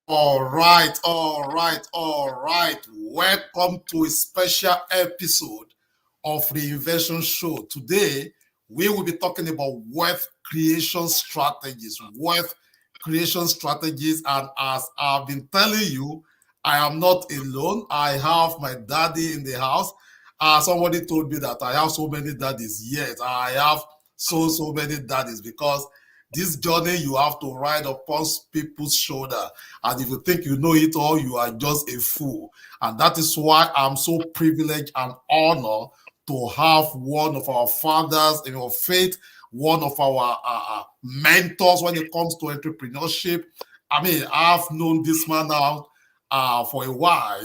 All right. Welcome to a special episode of Reinvention Show. Today, we will be talking about wealth creation strategies. And as I've been telling you, I am not alone. I have my daddy in the house. Somebody told me that I have so many daddies. Yes, I have so many daddies because this journey you have to ride upon people's shoulder. And if you think you know it all, you are just a fool. And that is why I'm so privileged and honored to have one of our fathers in your faith, one of our mentors when it comes to entrepreneurship. I mean, I've known this man now for a while,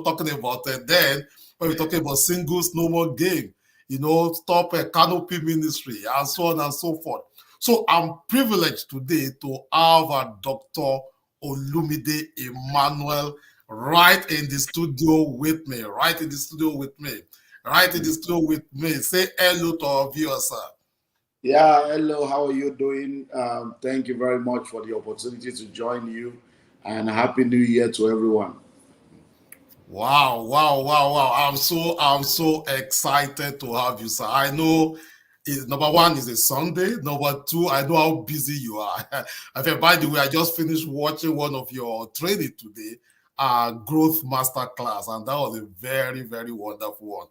talking about then when we're talking about singles, no more game, stop a canopy ministry and so on and so forth. So I'm privileged today to have Dr. Olumide Emmanuel right in the studio with me. Say hello to our viewers, sir. Yeah, hello, how are you doing? Thank you very much for the opportunity to join you, and Happy New Year to everyone. Wow. I'm so excited to have you, sir. I know number one is a Sunday. Number two, I know how busy you are. By the way, I just finished watching one of your training today, growth masterclass, and that was a very, very wonderful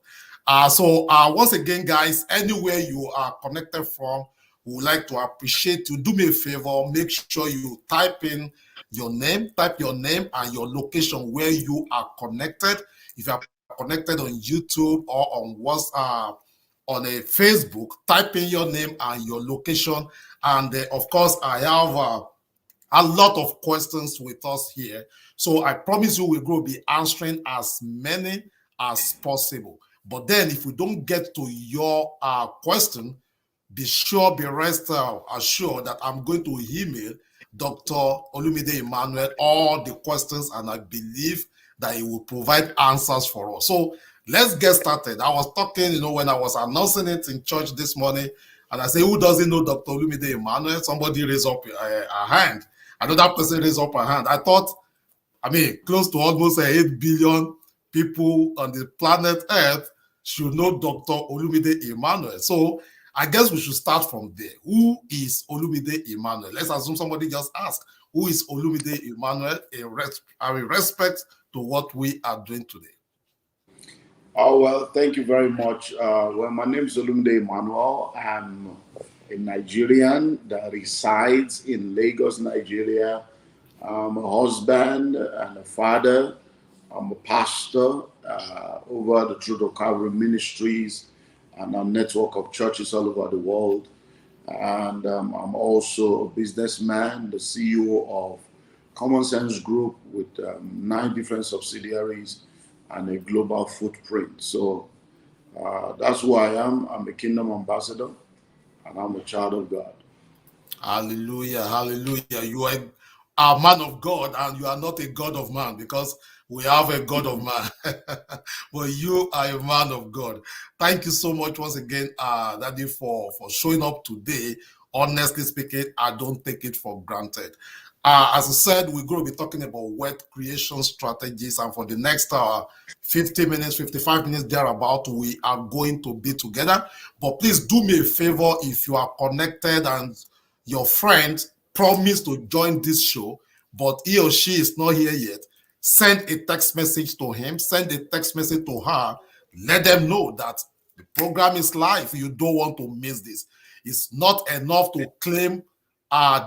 one. So once again, guys, anywhere you are connected from, we would like to appreciate you. Do me a favor, make sure you type your name and your location where you are connected. If you are connected on YouTube or on WhatsApp, on a Facebook, type in your name and your location. And of course, I have a lot of questions with us here. So I promise you we're going to be answering as many as possible. But then if we don't get to your question, be rest assured that I'm going to email Dr. Olumide Emmanuel all the questions, and I believe that he will provide answers for us. So let's get started. I was talking, when I was announcing it in church this morning, and I say, who doesn't know Dr. Olumide Emmanuel? Somebody raised up a hand. Another person raised up a hand. I thought, close to almost 8 billion people on the planet Earth should know Dr. Olumide Emmanuel. So I guess we should start from there. Who is Olumide Emmanuel? Let's assume somebody just asked, who is Olumide Emmanuel in respect to what we are doing today? Oh, well, thank you very much. My name is Olumide Emmanuel. I'm a Nigerian that resides in Lagos, Nigeria. I'm a husband and a father. I'm a pastor over the Truth of Calvary Ministries and a network of churches all over the world. And I'm also a businessman, the CEO of Common Sense Group with 9 different subsidiaries and a global footprint. So that's who I am. I'm a kingdom ambassador and I'm a child of God. Hallelujah. You are a man of God and you are not a God of man, because we have a God of man. But you are a man of God. Thank you so much once again, Daddy, for showing up today. Honestly speaking, I don't take it for granted. As I said, we're going to be talking about wealth creation strategies, and for the next 50 minutes, 55 minutes thereabout, we are going to be together. But please do me a favor, if you are connected and your friend promised to join this show, but he or she is not here yet, send a text message to him, send a text message to her, let them know that the program is live. You don't want to miss this. It's not enough to claim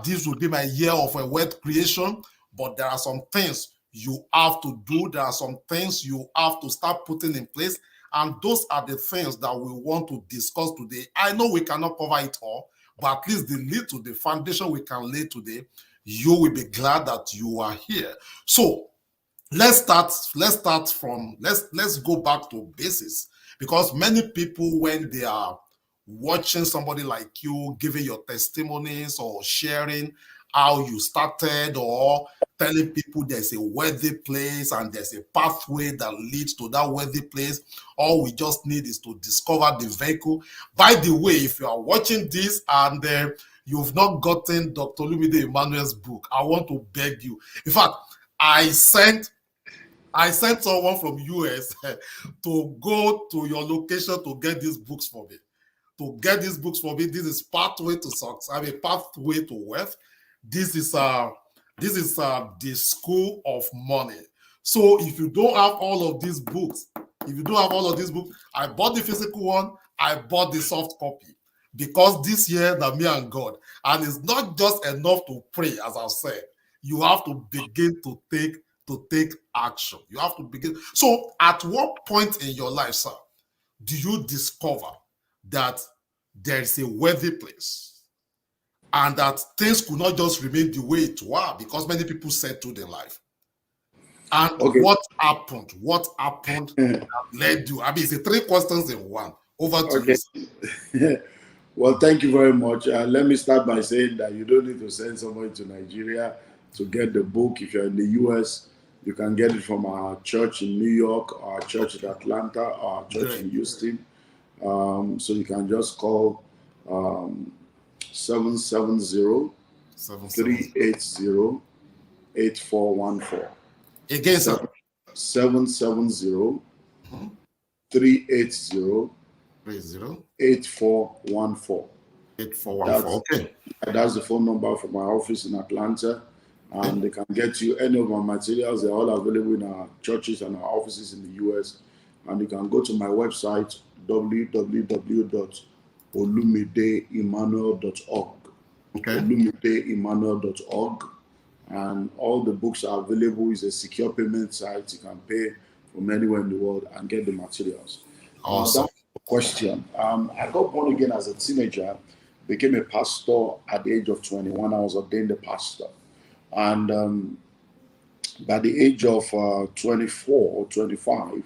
this will be my year of a wealth creation, but there are some things you have to do. There are some things you have to start putting in place, and those are the things that we want to discuss today. I know we cannot cover it all, but at least the foundation we can lay today, you will be glad that you are here. So let's go back to basics, because many people, when they are watching somebody like you giving your testimonies or sharing how you started, or telling people there's a worthy place and there's a pathway that leads to that worthy place, all we just need is to discover the vehicle. By the way, if you are watching this and you've not gotten Dr. Olumide Emmanuel's book, I want to beg you. In fact, I sent someone from US to go to your location to get these books for me. This is pathway to success. I mean, pathway to wealth. This is the school of money. So if you don't have all of these books, I bought the physical one, I bought the soft copy. Because this year, that me and God, and it's not just enough to pray, as I've said. You have to begin to take action. You have to begin. So at what point in your life, sir, do you discover that there is a worthy place and that things could not just remain the way it were because many people settled in life? And Okay. what happened? What happened that led you? I mean, it's 3 questions in one. Over to you, sir. Well, thank you very much. Let me start by saying that you don't need to send somebody to Nigeria to get the book. If you're in the US, you can get it from our church in New York, our church in Atlanta, our church in Houston. So you can just call 770-380-8414. Again, sir. 770 380 8414. 8414. Okay. That's the phone number for my office in Atlanta. And they can get you any of my materials. They're all available in our churches and our offices in the US. And you can go to my website, www.olumideemmanuel.org. Okay. olumideemmanuel.org. And all the books are available. It's a secure payment site. You can pay from anywhere in the world and get the materials. Awesome. That's the question. I got born again as a teenager, became a pastor at the age of 21. I was ordained a pastor. And by the age of 24 or 25,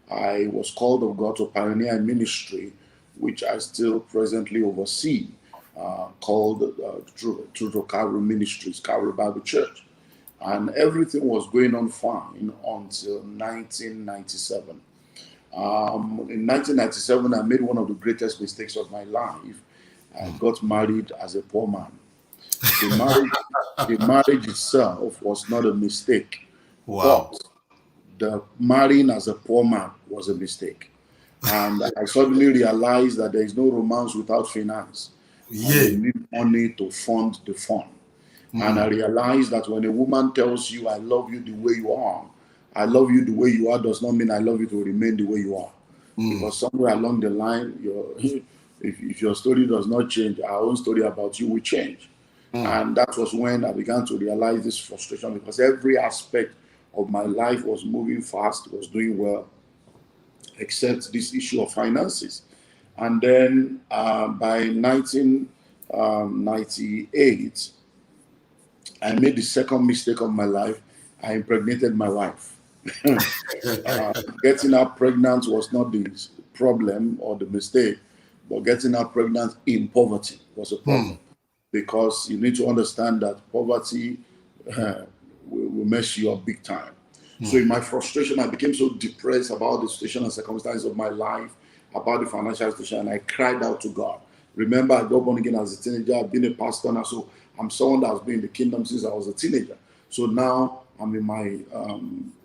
I was called of God to pioneer a ministry, which I still presently oversee, called True Calvary Ministries, Calvary Bible Church. And everything was going on fine until 1997. In 1997, I made one of the greatest mistakes of my life. I got married as a poor man. The marriage itself was not a mistake. Wow. But the marrying as a poor man was a mistake. And I suddenly realized that there is no romance without finance. Yeah. And you need money to fund the fun. And I realized that when a woman tells you, I love you the way you are, I love you the way you are does not mean I love you to remain the way you are. Because somewhere along the line, if your story does not change, our own story about you will change. And that was when I began to realize this frustration, because every aspect of my life was moving fast, was doing well, except this issue of finances. And then by 1998, I made the second mistake of my life. I impregnated my wife. Getting her pregnant was not the problem or the mistake, but getting her pregnant in poverty was a problem. Because you need to understand that poverty will mess you up big time. So in my frustration, I became so depressed about the situation and circumstances of my life, about the financial situation, and I cried out to God. Remember, I got born again as a teenager. I've been a pastor now, so I'm someone that's been in the kingdom since I was a teenager. So now I'm in my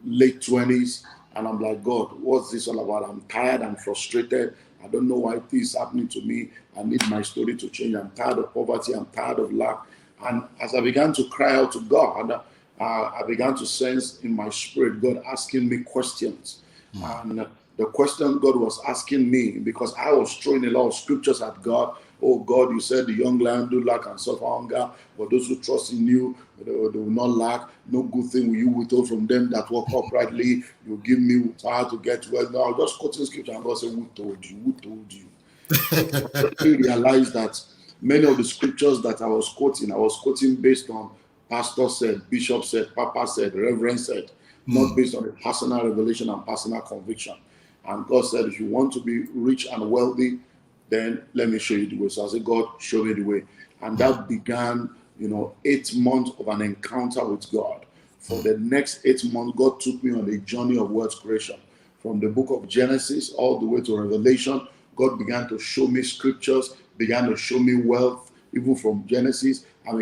late 20s, and I'm like, God, what's this all about? I'm tired, I'm frustrated. I don't know why this is happening to me. I need my story to change. I'm tired of poverty. I'm tired of lack. And as I began to cry out to God, I began to sense in my spirit God asking me questions. And the question God was asking me, because I was throwing a lot of scriptures at God. Oh God, you said the young lion do lack and suffer hunger, but those who trust in you, they will not lack. No good thing will you withhold from them that walk uprightly. You give me power to get well. Now I was just quoting scripture, and God said, who told you? Who told you? I realized that many of the scriptures that I was quoting based on pastor said, bishop said, papa said, reverend said, not based on a personal revelation and personal conviction. And God said, if you want to be rich and wealthy, then let me show you the way. So I said, God, show me the way. And that began, 8 months of an encounter with God. For the next 8 months, God took me on a journey of wealth creation. From the book of Genesis all the way to Revelation, God began to show me scriptures, began to show me wealth, even from Genesis. And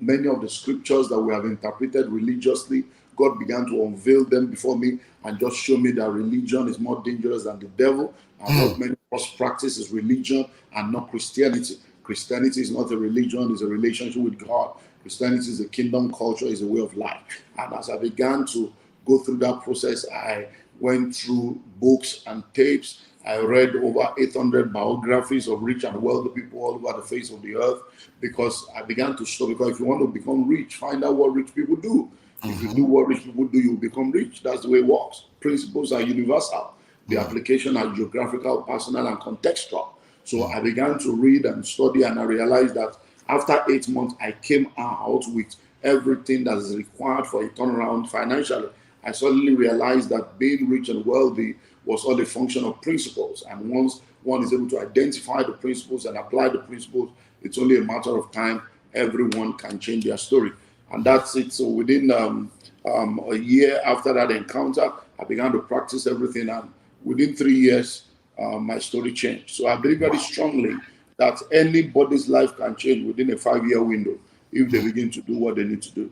many of the scriptures that we have interpreted religiously, God began to unveil them before me and just show me that religion is more dangerous than the devil. And what many of us practice is religion and not Christianity. Christianity is not a religion, it's a relationship with God. Christianity is a kingdom culture, is a way of life. And as I began to go through that process, I went through books and tapes. I read over 800 biographies of rich and wealthy people all over the face of the earth, because I began to study. Because if you want to become rich, find out what rich people do. If you do what rich people do, you become rich. That's the way it works. Principles are universal. The application are geographical, personal, and contextual. So I began to read and study, and I realized that after 8 months, I came out with everything that is required for a turnaround financially. I suddenly realized that being rich and wealthy was all a function of principles. And once one is able to identify the principles and apply the principles, it's only a matter of time. Everyone can change their story. And that's it. So within a year after that encounter, I began to practice everything. And within 3 years, my story changed. So I believe very strongly that anybody's life can change within a 5-year window if they begin to do what they need to do.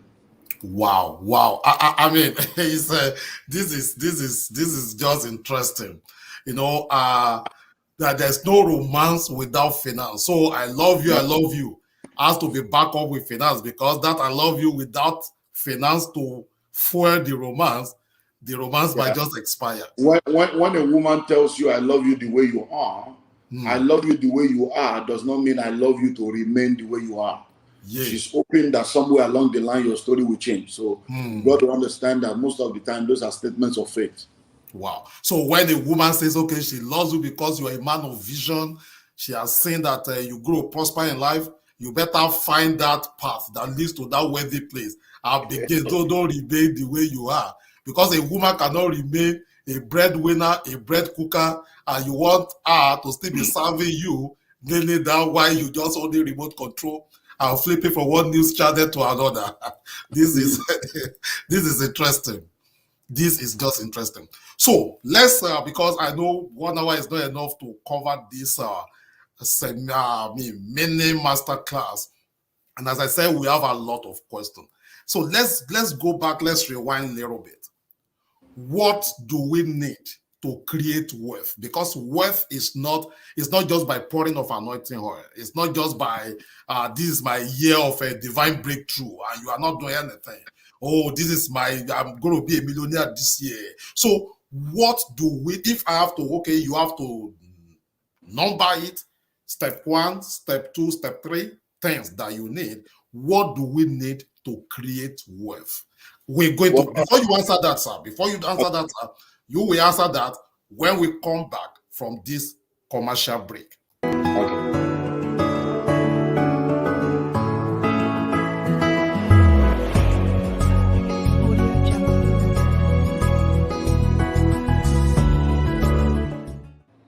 Wow, wow. I mean, it's, this is just interesting. You know, that there's no romance without finance. So I love you, I love you has to be backed up with finance, because that I love you without finance to fuel the romance might just expire. When a woman tells you, I love you the way you are, I love you the way you are does not mean I love you to remain the way you are. Yeah. She's hoping that somewhere along the line your story will change. So you got to understand that most of the time those are statements of faith. Wow. So when a woman says, okay, she loves you because you are a man of vision, she has seen that you grow, prosper in life, you better find that path that leads to that worthy place. Don't remain the way you are. Because a woman cannot remain a breadwinner, a bread cooker, and you want her to still be serving you, kneeling down while you just hold the remote control and flipping from one news channel to another. This is interesting. This is just interesting. So let's, because I know 1 hour is not enough to cover this mini masterclass. And as I said, we have a lot of questions. So let's go back, let's rewind a little bit. What do we need to create wealth? Because wealth is not just by pouring of anointing oil. It's not just by this is my year of a divine breakthrough and you are not doing anything. Oh, I'm going to be a millionaire this year. So what do we, if I have to, okay, you have to number it, step 1, step 2, step 3, things that you need. What do we need to create wealth? We're going to, before you answer that, sir, you will answer that when we come back from this commercial break. Okay.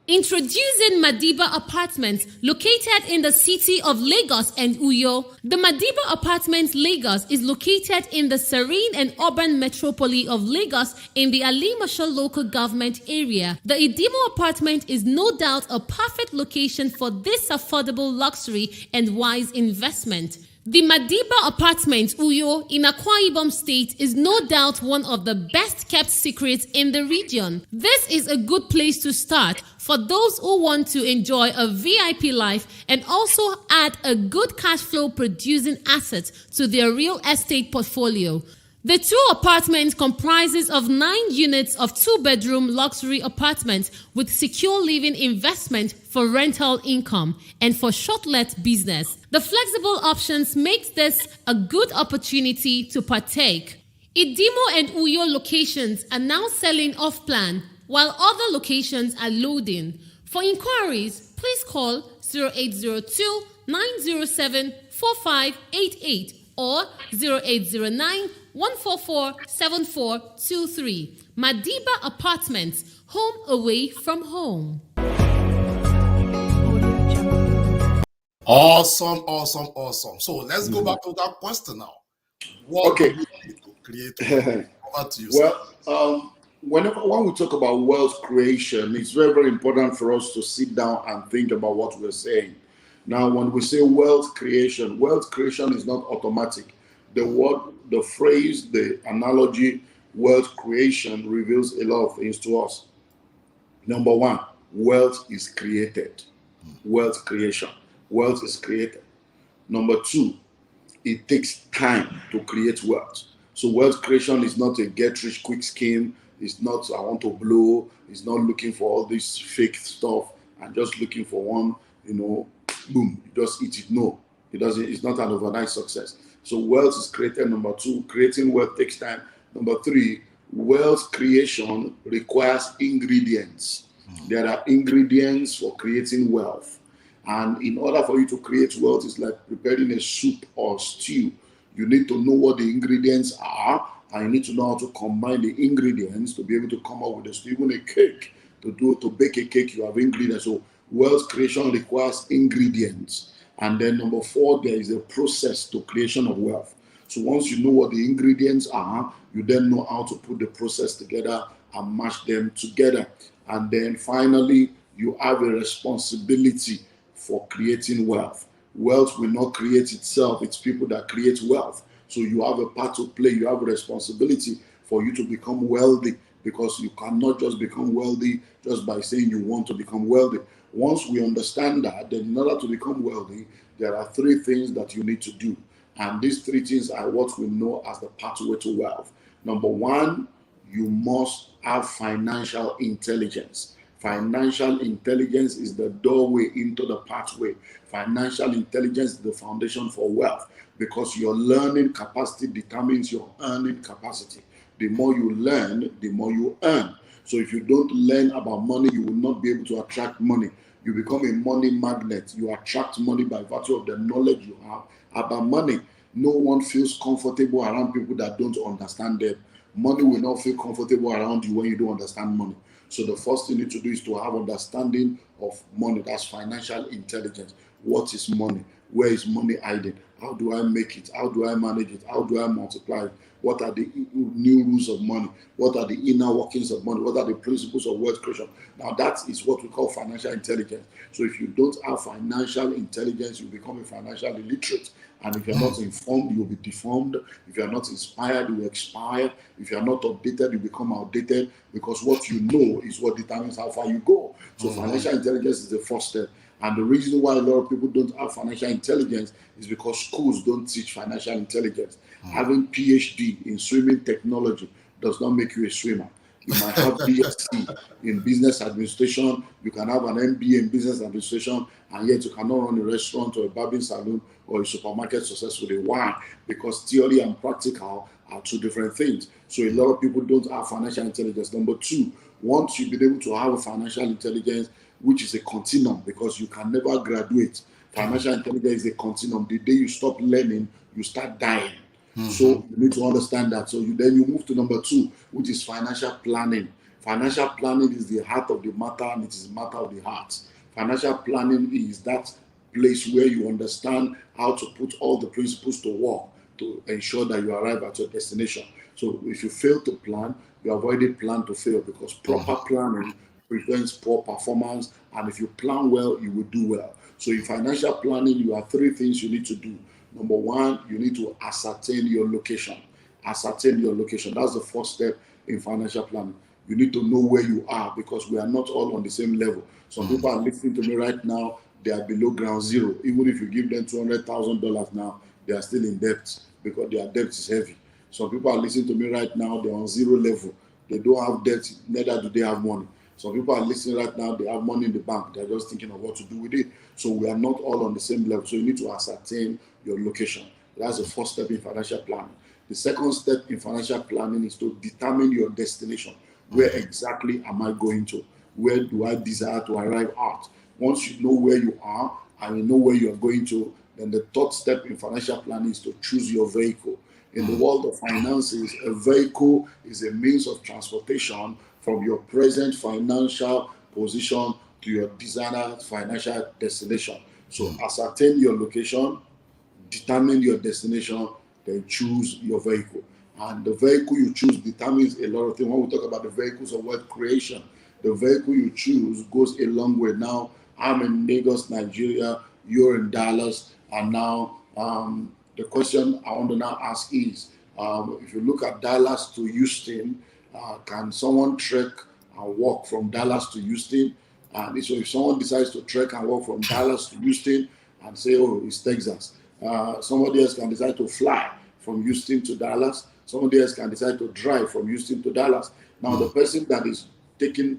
Introducing Madiba Apartments, located in the city of Lagos and Uyo. The Madiba Apartments Lagos is located in the serene and urban metropole of Lagos in the Alimasha local government area. The Idimo apartment is no doubt a perfect location for this affordable luxury and wise investment. The Madiba Apartment Uyo in Akwa Ibom State is no doubt one of the best kept secrets in the region. This is a good place to start for those who want to enjoy a VIP life and also add a good cash flow producing asset to their real estate portfolio. The 2 apartments comprises of 9 units of 2-bedroom luxury apartments with secure living investment for rental income and for short-let business. The flexible options makes this a good opportunity to partake. Idimo and Uyo locations are now selling off-plan, while other locations are loading. For inquiries, please call 0802 907 4588 or 0809 144 7423. Madiba Apartments, home away from home. Awesome. So let's go back to that question now. What do we need to create? Over to you, well, when we talk about wealth creation, it's very, very important for us to sit down and think about what we're saying. Now, when we say wealth creation is not automatic. The word, the phrase, the analogy, wealth creation reveals a lot of things to us. Number one, wealth is created. Wealth creation. Wealth is created. Number two, it takes time to create wealth. So wealth creation is not a get rich quick scheme. It's not I want to blow. It's not looking for all this fake stuff and just looking for one, boom, you just eat it. No, it doesn't. It's not an overnight success. So wealth is created. Number two, creating wealth takes time. Number three, wealth creation requires ingredients. There are ingredients for creating wealth. And in order for you to create wealth, it's like preparing a soup or stew. You need to know what the ingredients are, and you need to know how to combine the ingredients to be able to come up with a stew. Even a cake, to bake a cake, you have ingredients. So wealth creation requires ingredients. And then number four, there is a process to creation of wealth. So once you know what the ingredients are, you then know how to put the process together and mash them together. And then finally, you have a responsibility for creating wealth. Wealth will not create itself. It's people that create wealth. So you have a part to play. You have a responsibility for you to become wealthy, because you cannot just become wealthy just by saying you want to become wealthy. Once we understand that, then in order to become wealthy, there are three things that you need to do. And these three things are what we know as the pathway to wealth. Number one, you must have financial intelligence. Financial intelligence is the doorway into the pathway. Financial intelligence is the foundation for wealth, because your learning capacity determines your earning capacity. The more you learn, the more you earn. So if you don't learn about money, you will not be able to attract money. You become a money magnet. You attract money by virtue of the knowledge you have about money. No one feels comfortable around people that don't understand them. Money will not feel comfortable around you when you don't understand money. So the first thing you need to do is to have understanding of money. That's financial intelligence. What is money? Where is money hiding? How do I make it? How do I manage it? How do I multiply it? What are the new rules of money? What are the inner workings of money? What are the principles of wealth creation? Now that is what we call financial intelligence. So if you don't have financial intelligence, you become a financial illiterate. And if you're not informed, you'll be deformed. If you're not inspired, you will expire. If you're not updated, you become outdated, because what you know is what determines how far you go. So financial intelligence is the first step. And the reason why a lot of people don't have financial intelligence is because schools don't teach financial intelligence. Having PhD in swimming technology does not make you a swimmer. You might have BSc in business administration, you can have an MBA in business administration, and yet you cannot run a restaurant or a barbering salon or a supermarket successfully. Why? Because theory and practical are two different things. So a lot of people don't have financial intelligence. Number two, once you've been able to have a financial intelligence, which is a continuum, because you can never graduate. Financial intelligence is a continuum. The day you stop learning, you start dying. So you need to understand that. So then you move to number two, which is financial planning. Financial planning is the heart of the matter, and it is the matter of the heart. Financial planning is that place where you understand how to put all the principles to work to ensure that you arrive at your destination. So if you fail to plan, you have already planned to fail, because proper planning prevents poor performance, and if you plan well, you will do well. So in financial planning, you have three things you need to do. Number one, you need to ascertain your location. Ascertain your location. That's the first step in financial planning. You need to know where you are, because we are not all on the same level. Some people are listening to me right now, they are below ground zero. Even if you give them $200,000 now, they are still in debt, because their debt is heavy. Some people are listening to me right now, they're on zero level. They don't have debt, neither do they have money. Some people are listening right now, they have money in the bank. They're just thinking of what to do with it. So we are not all on the same level. So you need to ascertain your location. That's the first step in financial planning. The second step in financial planning is to determine your destination. Where exactly am I going to? Where do I desire to arrive at? Once you know where you are and you know where you are going to, then the third step in financial planning is to choose your vehicle. In the world of finances, a vehicle is a means of transportation from your present financial position to your desired financial destination. So ascertain your location, determine your destination, then choose your vehicle. And the vehicle you choose determines a lot of things. When we talk about the vehicles of wealth creation, the vehicle you choose goes a long way. Now, I'm in Lagos, Nigeria, you're in Dallas, and now The question I want to now ask is, if you look at Dallas to Houston, can someone trek and walk from Dallas to Houston? And so if someone decides to trek and walk from Dallas to Houston and say, oh, it's Texas, somebody else can decide to fly from Houston to Dallas. Somebody else can decide to drive from Houston to Dallas. Now, the person that is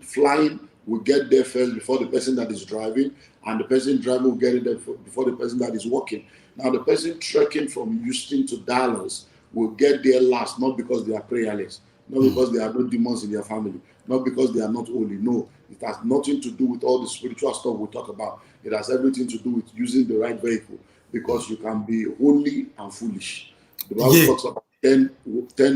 flying will get there first before the person that is driving, and the person driving will get there before the person that is walking. Now, the person trekking from Houston to Dallas will get there last, not because they are prayerless, not because there are no demons in their family, not because they are not holy. No, it has nothing to do with all the spiritual stuff we talk about. It has everything to do with using the right vehicle, because you can be holy and foolish. The Bible talks about 10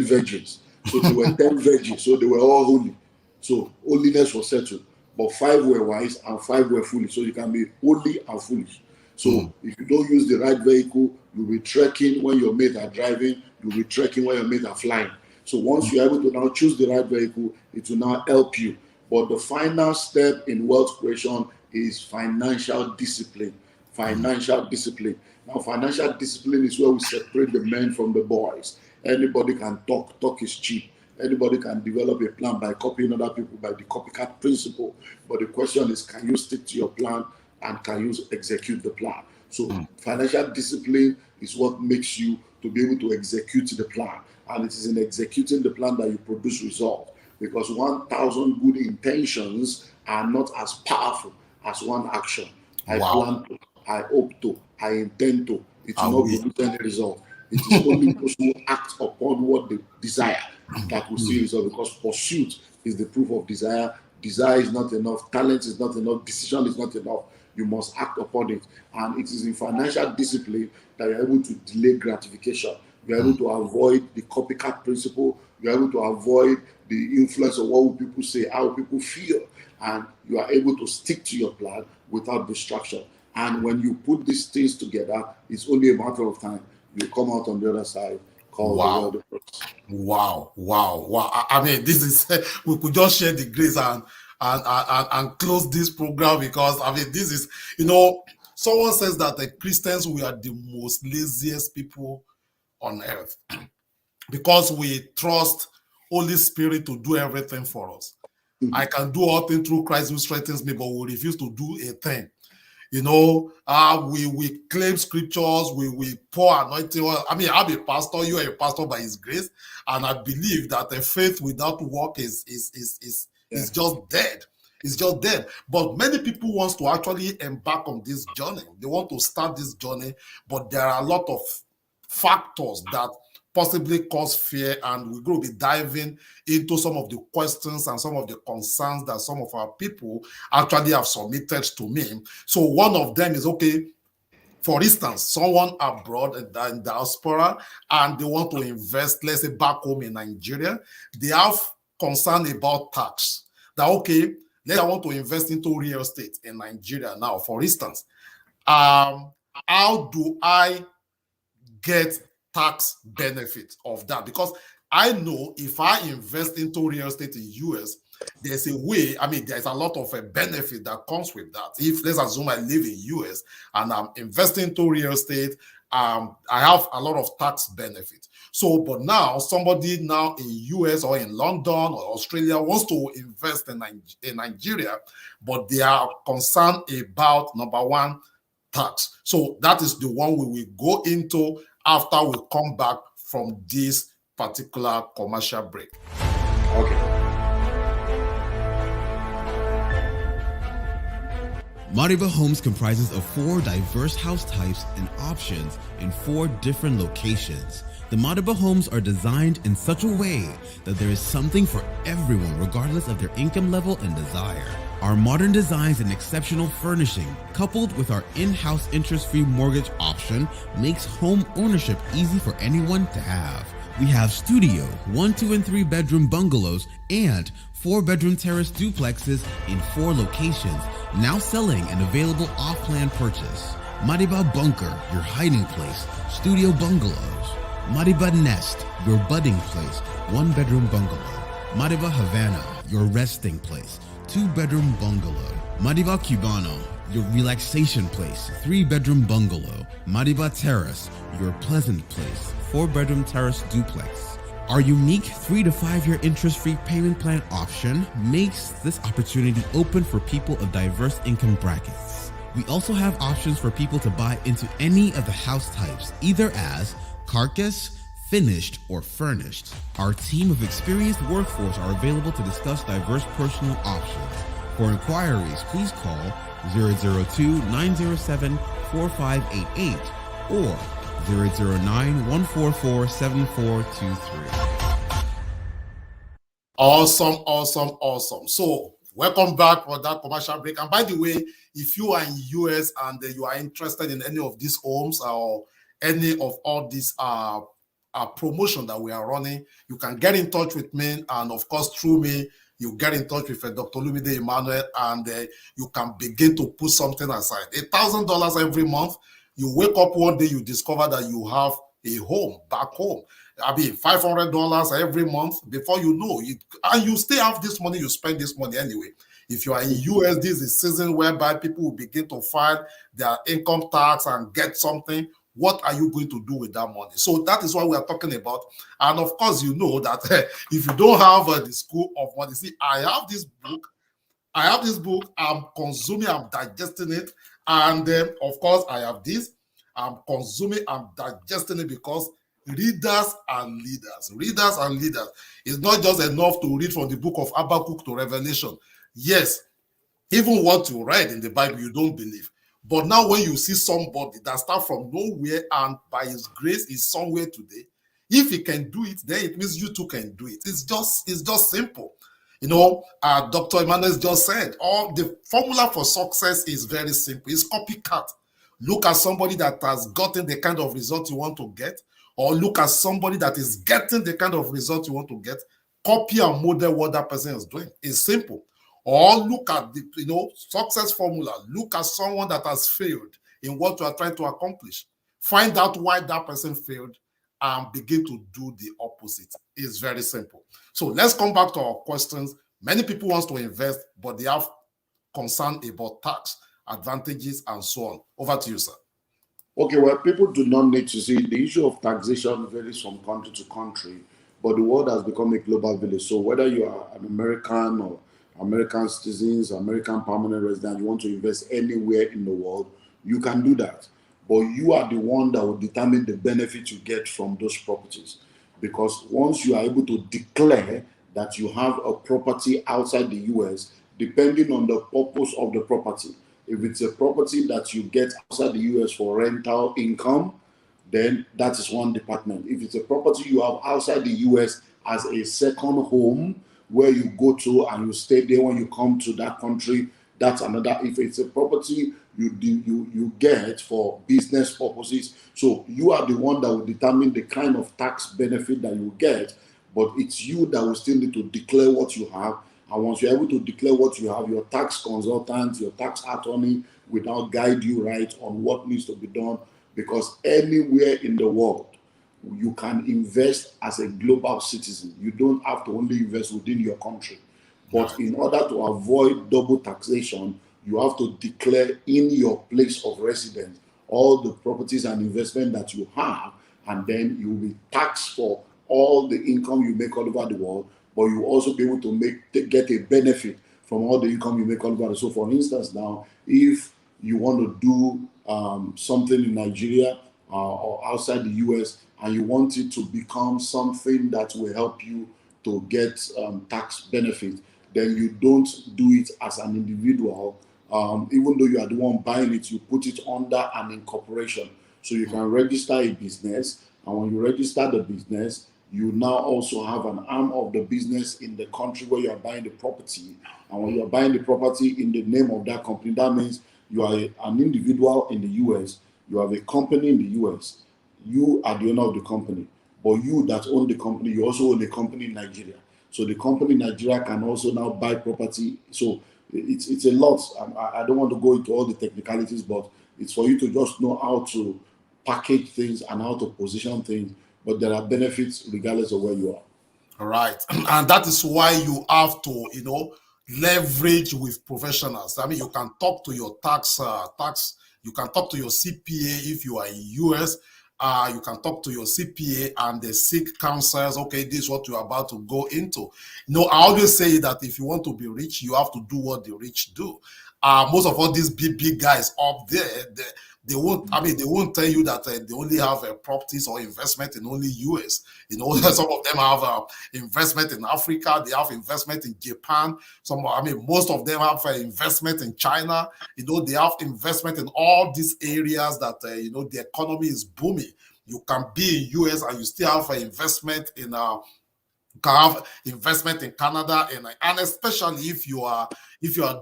virgins. So there were 10 virgins, so they were all holy. So holiness was settled. But 5 were wise and 5 were foolish. So you can be holy and foolish. So if you don't use the right vehicle, you'll be trekking when your mates are driving, you'll be trekking when your mates are flying. So once you're able to now choose the right vehicle, it will now help you. But the final step in wealth creation is financial discipline. Financial discipline. Now, financial discipline is where we separate the men from the boys. Anybody can talk. Talk is cheap. Anybody can develop a plan by copying other people by the copycat principle. But the question is, can you stick to your plan and can you execute the plan? So financial discipline is what makes you to be able to execute the plan. And it is in executing the plan that you produce results. Because 1,000 good intentions are not as powerful as one action. I plan to, I hope to, I intend to. It will not produce any result. It is only those who act upon what they desire that will see result, because pursuit is the proof of desire. Desire is not enough. Talent is not enough. Decision is not enough. You must act upon it. And it is in financial discipline that you're able to delay gratification. You're able to avoid the copycat principle. You're able to avoid the influence of what will people say, how will people feel. And you are able to stick to your plan without distraction. And when you put these things together, it's only a matter of time. You come out on the other side. Wow. I mean, this is, we could just share the grace and close this program, because, I mean, this is, someone says that the Christians, we are the most laziest people on earth because we trust Holy Spirit to do everything for us. I can do all things through Christ who strengthens me, but we refuse to do a thing. We claim scriptures, we pour anointing oil. I mean, I'm a pastor, you are a pastor by his grace, and I believe that a faith without work is just dead. It's just dead. But many people want to actually embark on this journey. They want to start this journey, but there are a lot of factors that possibly cause fear, and we're going to be diving into some of the questions and some of the concerns that some of our people actually have submitted to me. So one of them is, okay, for instance, someone abroad in diaspora, and they want to invest, let's say back home in Nigeria, they have concern about tax. That, okay, let's say I want to invest into real estate in Nigeria now, for instance. How do I get tax benefit of that? Because I know if I invest into real estate in US, there's a way, I mean, there's a lot of a benefit that comes with that. If, let's assume I live in US and I'm investing into real estate, I have a lot of tax benefits. So, but now somebody now in US or in London or Australia wants to invest in Nigeria, but they are concerned about, number one, tax. So that is the one we will go into after we come back from this particular commercial break. Okay. Madiba Homes comprises of 4 diverse house types and options in 4 different locations. The Madiba homes are designed in such a way that there is something for everyone regardless of their income level and desire. Our modern designs and exceptional furnishing, coupled with our in-house interest-free mortgage option, makes home ownership easy for anyone to have. We have studio, 1, 2, and 3 bedroom bungalows and 4-bedroom terrace duplexes in 4 locations, now selling and available off-plan purchase. Madiba Bunker, your hiding place, studio bungalows. Madiba Nest, your budding place, 1-bedroom bungalow. Madiba Havana, your resting place, 2-bedroom bungalow. Madiba Cubano, your relaxation place, 3-bedroom bungalow, Madiba Terrace, your pleasant place, 4-bedroom terrace duplex. Our unique 3 to 5 year interest-free payment plan option makes this opportunity open for people of diverse income brackets. We also have options for people to buy into any of the house types, either as carcass, finished, or furnished. Our team of experienced workforce are available to discuss diverse personal options. For inquiries, please call 002-907-4588 or 009-144-7423. Awesome. So welcome back for that commercial break. And by the way, if you are in US and you are interested in any of these homes or any of all these promotion that we are running, you can get in touch with me, and of course through me you get in touch with Dr. Olumide Emmanuel, and you can begin to put something aside. $1,000 every month. You wake up one day, you discover that you have a home back home. I mean, $500 every month. Before you know it, and you still have this money, you spend this money anyway. If you are in US, this is a season whereby people will begin to file their income tax and get something. What are you going to do with that money? So that is what we are talking about. And of course, you know that if you don't have the school of money, see, I have this book, I'm consuming, I'm digesting it. And of course, I have this, I'm consuming, I'm digesting it, because readers and leaders. It's not just enough to read from the book of Habakkuk to Revelation. Yes, even what you read in the Bible, you don't believe. But now when you see somebody that starts from nowhere and by his grace is somewhere today, if he can do it, then it means you too can do it. It's just simple. You know, Dr. Emmanuel just said, the formula for success is very simple. It's copycat. Look at somebody that has gotten the kind of result you want to get, or look at somebody that is getting the kind of result you want to get. Copy and model what that person is doing. It's simple. Or look at the success formula. Look at someone that has failed in what you are trying to accomplish. Find out why that person failed and begin to do the opposite. It's very simple. So let's come back to our questions. Many people want to invest, but they have concern about tax advantages and so on. Over to you, sir. Okay, well, people do not need to see the issue of taxation varies from country to country, but the world has become a global village. So whether you are an American or American citizens, American permanent resident, you want to invest anywhere in the world, you can do that. But you are the one that will determine the benefit you get from those properties. Because once you are able to declare that you have a property outside the US, depending on the purpose of the property, if it's a property that you get outside the US for rental income, then that is one department. If it's a property you have outside the US as a second home, where you go to and you stay there when you come to that country, that's another. If it's a property you get for business purposes, so you are the one that will determine the kind of tax benefit that you get, but it's you that will still need to declare what you have. And once you're able to declare what you have, your tax consultant, your tax attorney will now guide you right on what needs to be done, because anywhere in the world, you can invest as a global citizen. You don't have to only invest within your country. But in order to avoid double taxation, you have to declare in your place of residence all the properties and investment that you have, and then you will be taxed for all the income you make all over the world, but you will also be able to get a benefit from all the income you make all over the world. So for instance, now, if you want to do something in Nigeria or outside the US, and you want it to become something that will help you to get tax benefit, then you don't do it as an individual. Even though you are the one buying it, you put it under an incorporation. So you can register a business, and when you register the business, you now also have an arm of the business in the country where you are buying the property. And when you are buying the property in the name of that company, that means you are an individual in the US, you have a company in the US, you are the owner of the company, but you that own the company, you also own a company in Nigeria. So the company in Nigeria can also now buy property. So it's a lot. I don't want to go into all the technicalities, but it's for you to just know how to package things and how to position things. But there are benefits regardless of where you are. All right. And that is why you have to, leverage with professionals. I mean, you can talk to your you can talk to your CPA if you are in US. You can talk to your CPA and they seek counsels. Okay, this is what you're about to go into. I always say that if you want to be rich, you have to do what the rich do. Most of all these big guys up there, they won't. I mean, they won't tell you that they only have properties or investment in only US. Some of them have investment in Africa. They have investment in Japan. Most of them have investment in China. They have investment in all these areas that the economy is booming. You can be in US and you still have an investment in can have investment in Canada, and especially if you are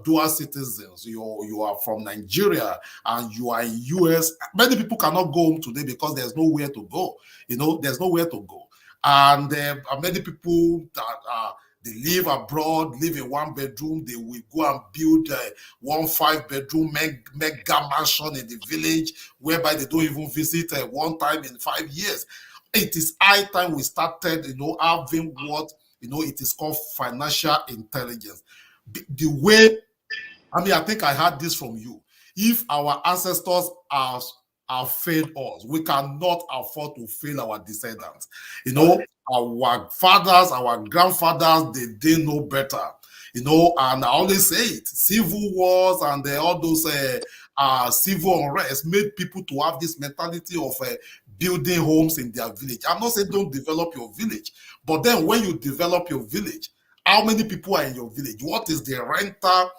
dual citizens, you are from Nigeria and you are in US. Many people cannot go home today because there's nowhere to go. There's nowhere to go, and many people that they live abroad, live in one bedroom. They will go and build 1 5-bedroom mega mansion in the village, whereby they don't even visit one time in 5 years. It is high time we started, having what, it is called financial intelligence. The way, I think I heard this from you. If our ancestors have failed us, we cannot afford to fail our descendants. Our fathers, our grandfathers, they didn't know better. And I always say it, civil wars and all those civil unrest made people to have this mentality of building homes in their village. I'm not saying don't develop your village, but then when you develop your village, how many people are in your village? What is the rental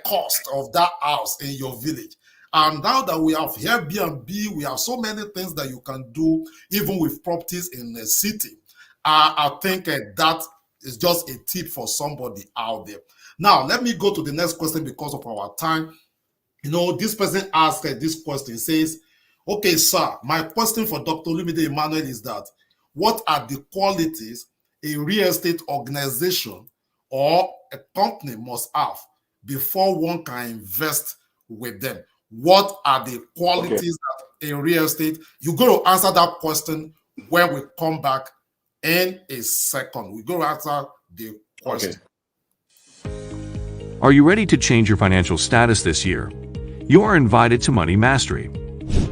cost of that house in your village? And now that we have Airbnb, we have so many things that you can do, even with properties in the city. I think that is just a tip for somebody out there. Now, let me go to the next question because of our time. This person asked this question, says, okay, sir, my question for Dr. Olumide Emmanuel is that, what are the qualities a real estate organization or a company must have before one can invest with them? What are the qualities that a real estate? You're going to answer that question when we come back in a second. We're going to answer the question. Are you ready to change your financial status this year? You are invited to Money Mastery.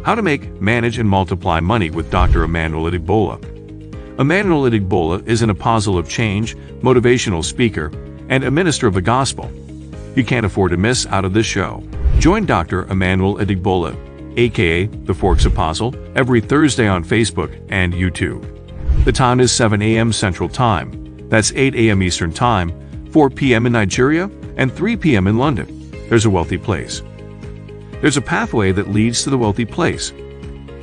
How to make, manage, and multiply money with Doctor Emmanuel Adegbola. Emmanuel Adegbola is an apostle of change, motivational speaker, and a minister of the gospel. You can't afford to miss out of this show. Join Doctor Emmanuel Adegbola, a.k.a. the Forex Apostle, every Thursday on Facebook and YouTube. The time is 7 a.m. Central Time. That's 8 a.m. Eastern Time, 4 p.m. in Nigeria, and 3 p.m. in London. There's a wealthy place. There's a pathway that leads to the wealthy place.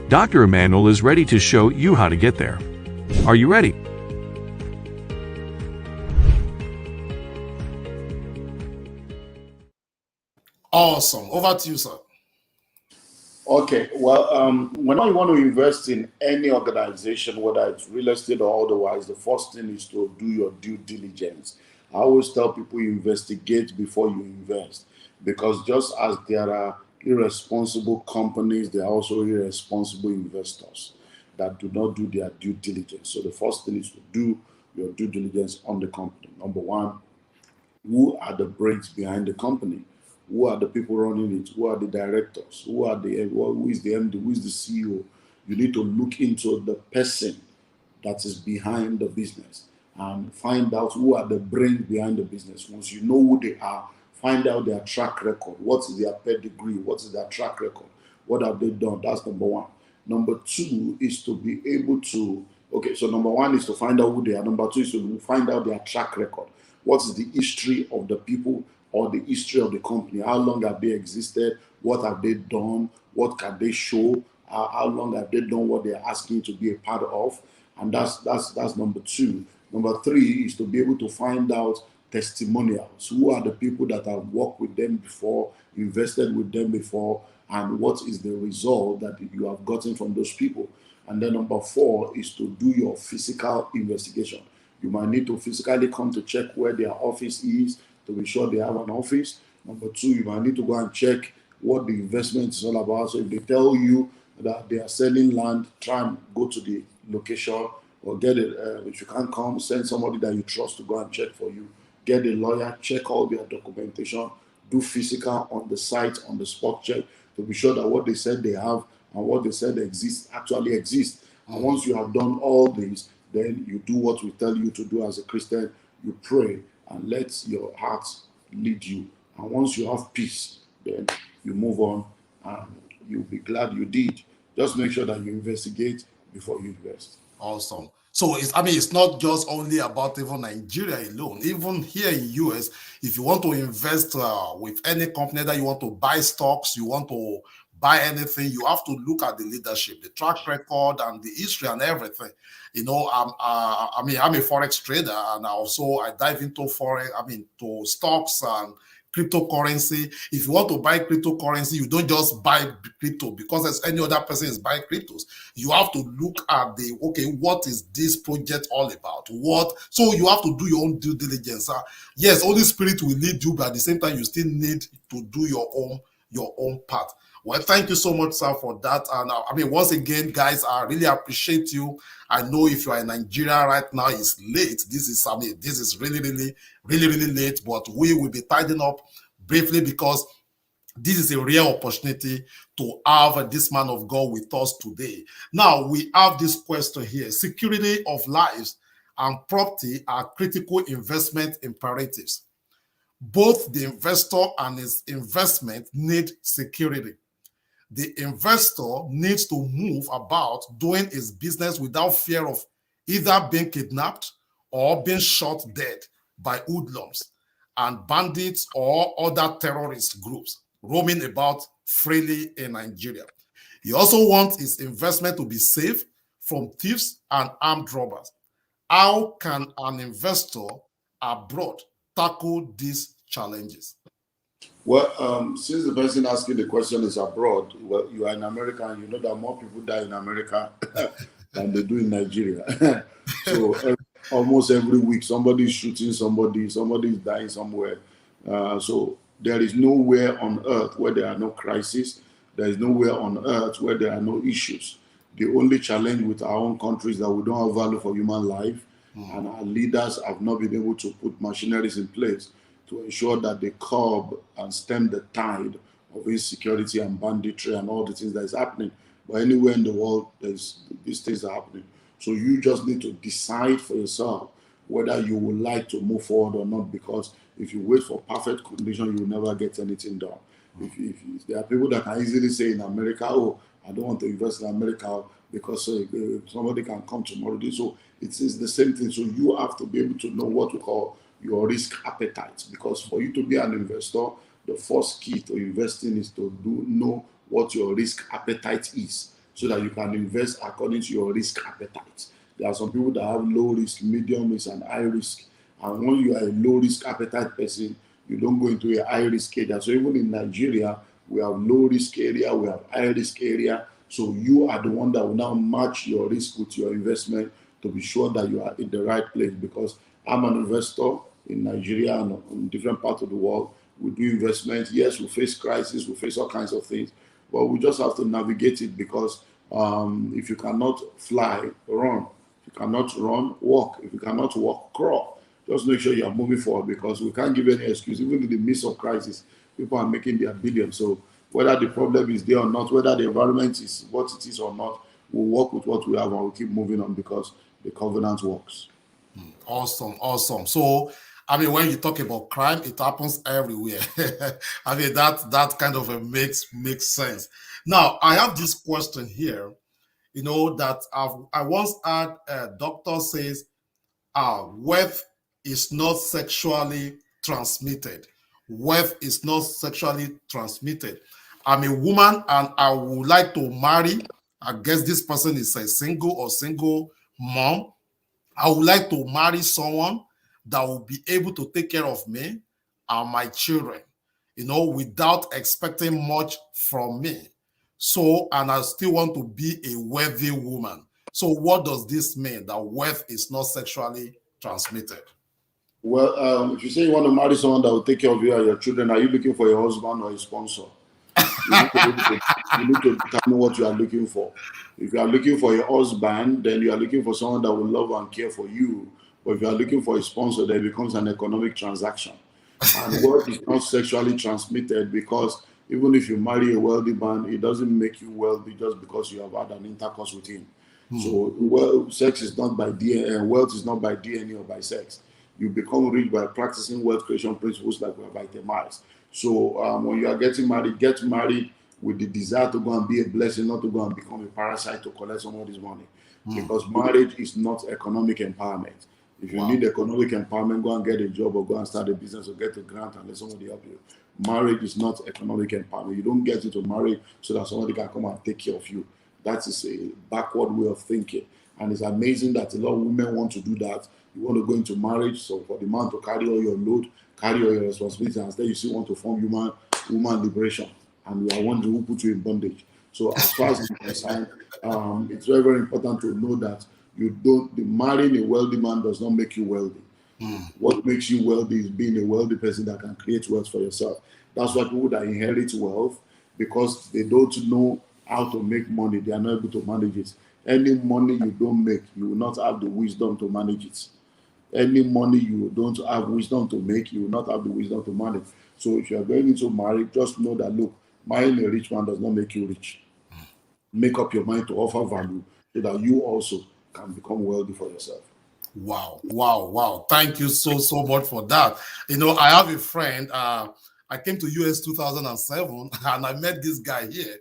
Dr. Emmanuel is ready to show you how to get there. Are you ready? Awesome. Over to you, sir. Okay, well, whenever you want to invest in any organization, whether it's real estate or otherwise, the first thing is to do your due diligence. I always tell people you investigate before you invest, because just as there are irresponsible companies, there are also irresponsible investors that do not do their due diligence. So the first thing is to do your due diligence on the company. Number one, who are the brains behind the company? Who are the people running it? Who are the directors? Who is the MD? Who is the CEO? You need to look into the person that is behind the business and find out who are the brains behind the business. Once you know who they are, find out their track record. What is their pedigree? What is their track record? What have they done? That's number one. Number two is to be able to, so number one is to find out who they are. Number two is to find out their track record. What is the history of the people or the history of the company? How long have they existed? What have they done? What can they show? How long have they done what they're asking to be a part of? And that's number two. Number three is to be able to find out testimonials. Who are the people that have worked with them before, invested with them before, and what is the result that you have gotten from those people? And then number four is to do your physical investigation. You might need to physically come to check where their office is to be sure they have an office. Number two, you might need to go and check what the investment is all about. So if they tell you that they are selling land, try and go to the location or get it. If you can't come, send somebody that you trust to go and check for you get a lawyer, check all their documentation, do physical on the site, on the spot check, to be sure that what they said they have and what they said exists actually exists. And once you have done all this, then you do what we tell you to do as a Christian. You pray and let your heart lead you. And once you have peace, then you move on and you'll be glad you did. Just make sure that you investigate before you invest. Awesome. So it's not just only about even Nigeria alone. Even here in US, if you want to invest with any company that you want to buy stocks, you want to buy anything, you have to look at the leadership, the track record, and the history and everything. I'm a forex trader, and I dive into forex. To stocks and cryptocurrency. If you want to buy cryptocurrency, you don't just buy crypto because as any other person is buying cryptos. You have to look at what is this project all about? So you have to do your own due diligence. Yes, Holy Spirit will lead you, but at the same time, you still need to do your own part. Well, thank you so much, sir, for that. And once again, guys, I really appreciate you. I know if you are in Nigeria right now, it's late. This is really, really, really, really late. But we will be tidying up briefly because this is a real opportunity to have this man of God with us today. Now, we have this question here. Security of lives and property are critical investment imperatives. Both the investor and his investment need security. The investor needs to move about doing his business without fear of either being kidnapped or being shot dead by hoodlums and bandits or other terrorist groups roaming about freely in Nigeria. He also wants his investment to be safe from thieves and armed robbers. How can an investor abroad tackle these challenges? Well, since the person asking the question is abroad, well, you are in America, and you know that more people die in America than they do in Nigeria. So almost every week, somebody is shooting somebody is dying somewhere. So there is nowhere on earth where there are no crises. There is nowhere on earth where there are no issues. The only challenge with our own country is that we don't have value for human life, and our leaders have not been able to put machineries in place to ensure that they curb and stem the tide of insecurity and banditry and all the things that is happening. But anywhere in the world, these things are happening. So you just need to decide for yourself whether you would like to move forward or not, because if you wait for perfect condition, you will never get anything done. If there are people that can easily say in America, oh, I don't want to invest in America because somebody can come tomorrow. So it is the same thing. So you have to be able to know what we call your risk appetite, because for you to be an investor, the first key to investing is to know what your risk appetite is, so that you can invest according to your risk appetite. There are some people that have low risk, medium risk, and high risk. And when you are a low risk appetite person, you don't go into a high risk area. So even in Nigeria, we have low risk area, we have high risk area. So you are the one that will now match your risk with your investment to be sure that you are in the right place. Because I'm an investor in Nigeria and in different parts of the world. We do investments. Yes, we face crisis, we face all kinds of things, but we just have to navigate it, because if you cannot fly, run. If you cannot run, walk. If you cannot walk, crawl. Just make sure you are moving forward, because we can't give any excuse. Even in the midst of crisis, people are making their billions. So whether the problem is there or not, whether the environment is what it is or not, we'll work with what we have and we'll keep moving on, because the covenant works. Awesome. So when you talk about crime, it happens everywhere. that kind of makes sense. Now, I have this question here, that I once had a doctor says, wealth is not sexually transmitted. Wealth is not sexually transmitted. I'm a woman and I would like to marry. I guess this person is a single mom. I would like to marry someone that will be able to take care of me and my children, without expecting much from me. So, and I still want to be a wealthy woman. So what does this mean, that wealth is not sexually transmitted? Well, if you say you want to marry someone that will take care of you and your children, are you looking for a husband or a sponsor? You need to be able to you need to determine what you are looking for. If you are looking for a husband, then you are looking for someone that will love and care for you. But if you are looking for a sponsor, then it becomes an economic transaction. And wealth is not sexually transmitted, because even if you marry a wealthy man, it doesn't make you wealthy just because you have had an intercourse with him. So sex is not by DNA, wealth is not by DNA or by sex. You become rich by practicing wealth creation principles like we have itemized. So when you are getting married, get married with the desire to go and be a blessing, not to go and become a parasite to collect somebody's money. Because marriage is not economic empowerment. If you need economic empowerment, go and get a job or go and start a business or get a grant and let somebody help you. Marriage is not economic empowerment. You don't get into marriage so that somebody can come and take care of you. That is a backward way of thinking. And it's amazing that a lot of women want to do that. You want to go into marriage, so for the man to carry all your load, carry all your responsibilities, and instead you still want to form woman liberation. And you are one who put you in bondage. So as far as I'm concerned, it's very, very important to know that marrying a wealthy man does not make you wealthy. What makes you wealthy is being a wealthy person that can create wealth for yourself. That's why people that inherit wealth, because they don't know how to make money, they are not able to manage it. Any money you don't make, you will not have the wisdom to manage it. Any money you don't have wisdom to make, you will not have the wisdom to manage. So if you are going into marriage, just know that, look, marrying a rich man does not make you rich. Make up your mind to offer value so that you also can become wealthy for yourself. Wow. Thank you so much for that. I have a friend, I came to US 2007 and I met this guy here,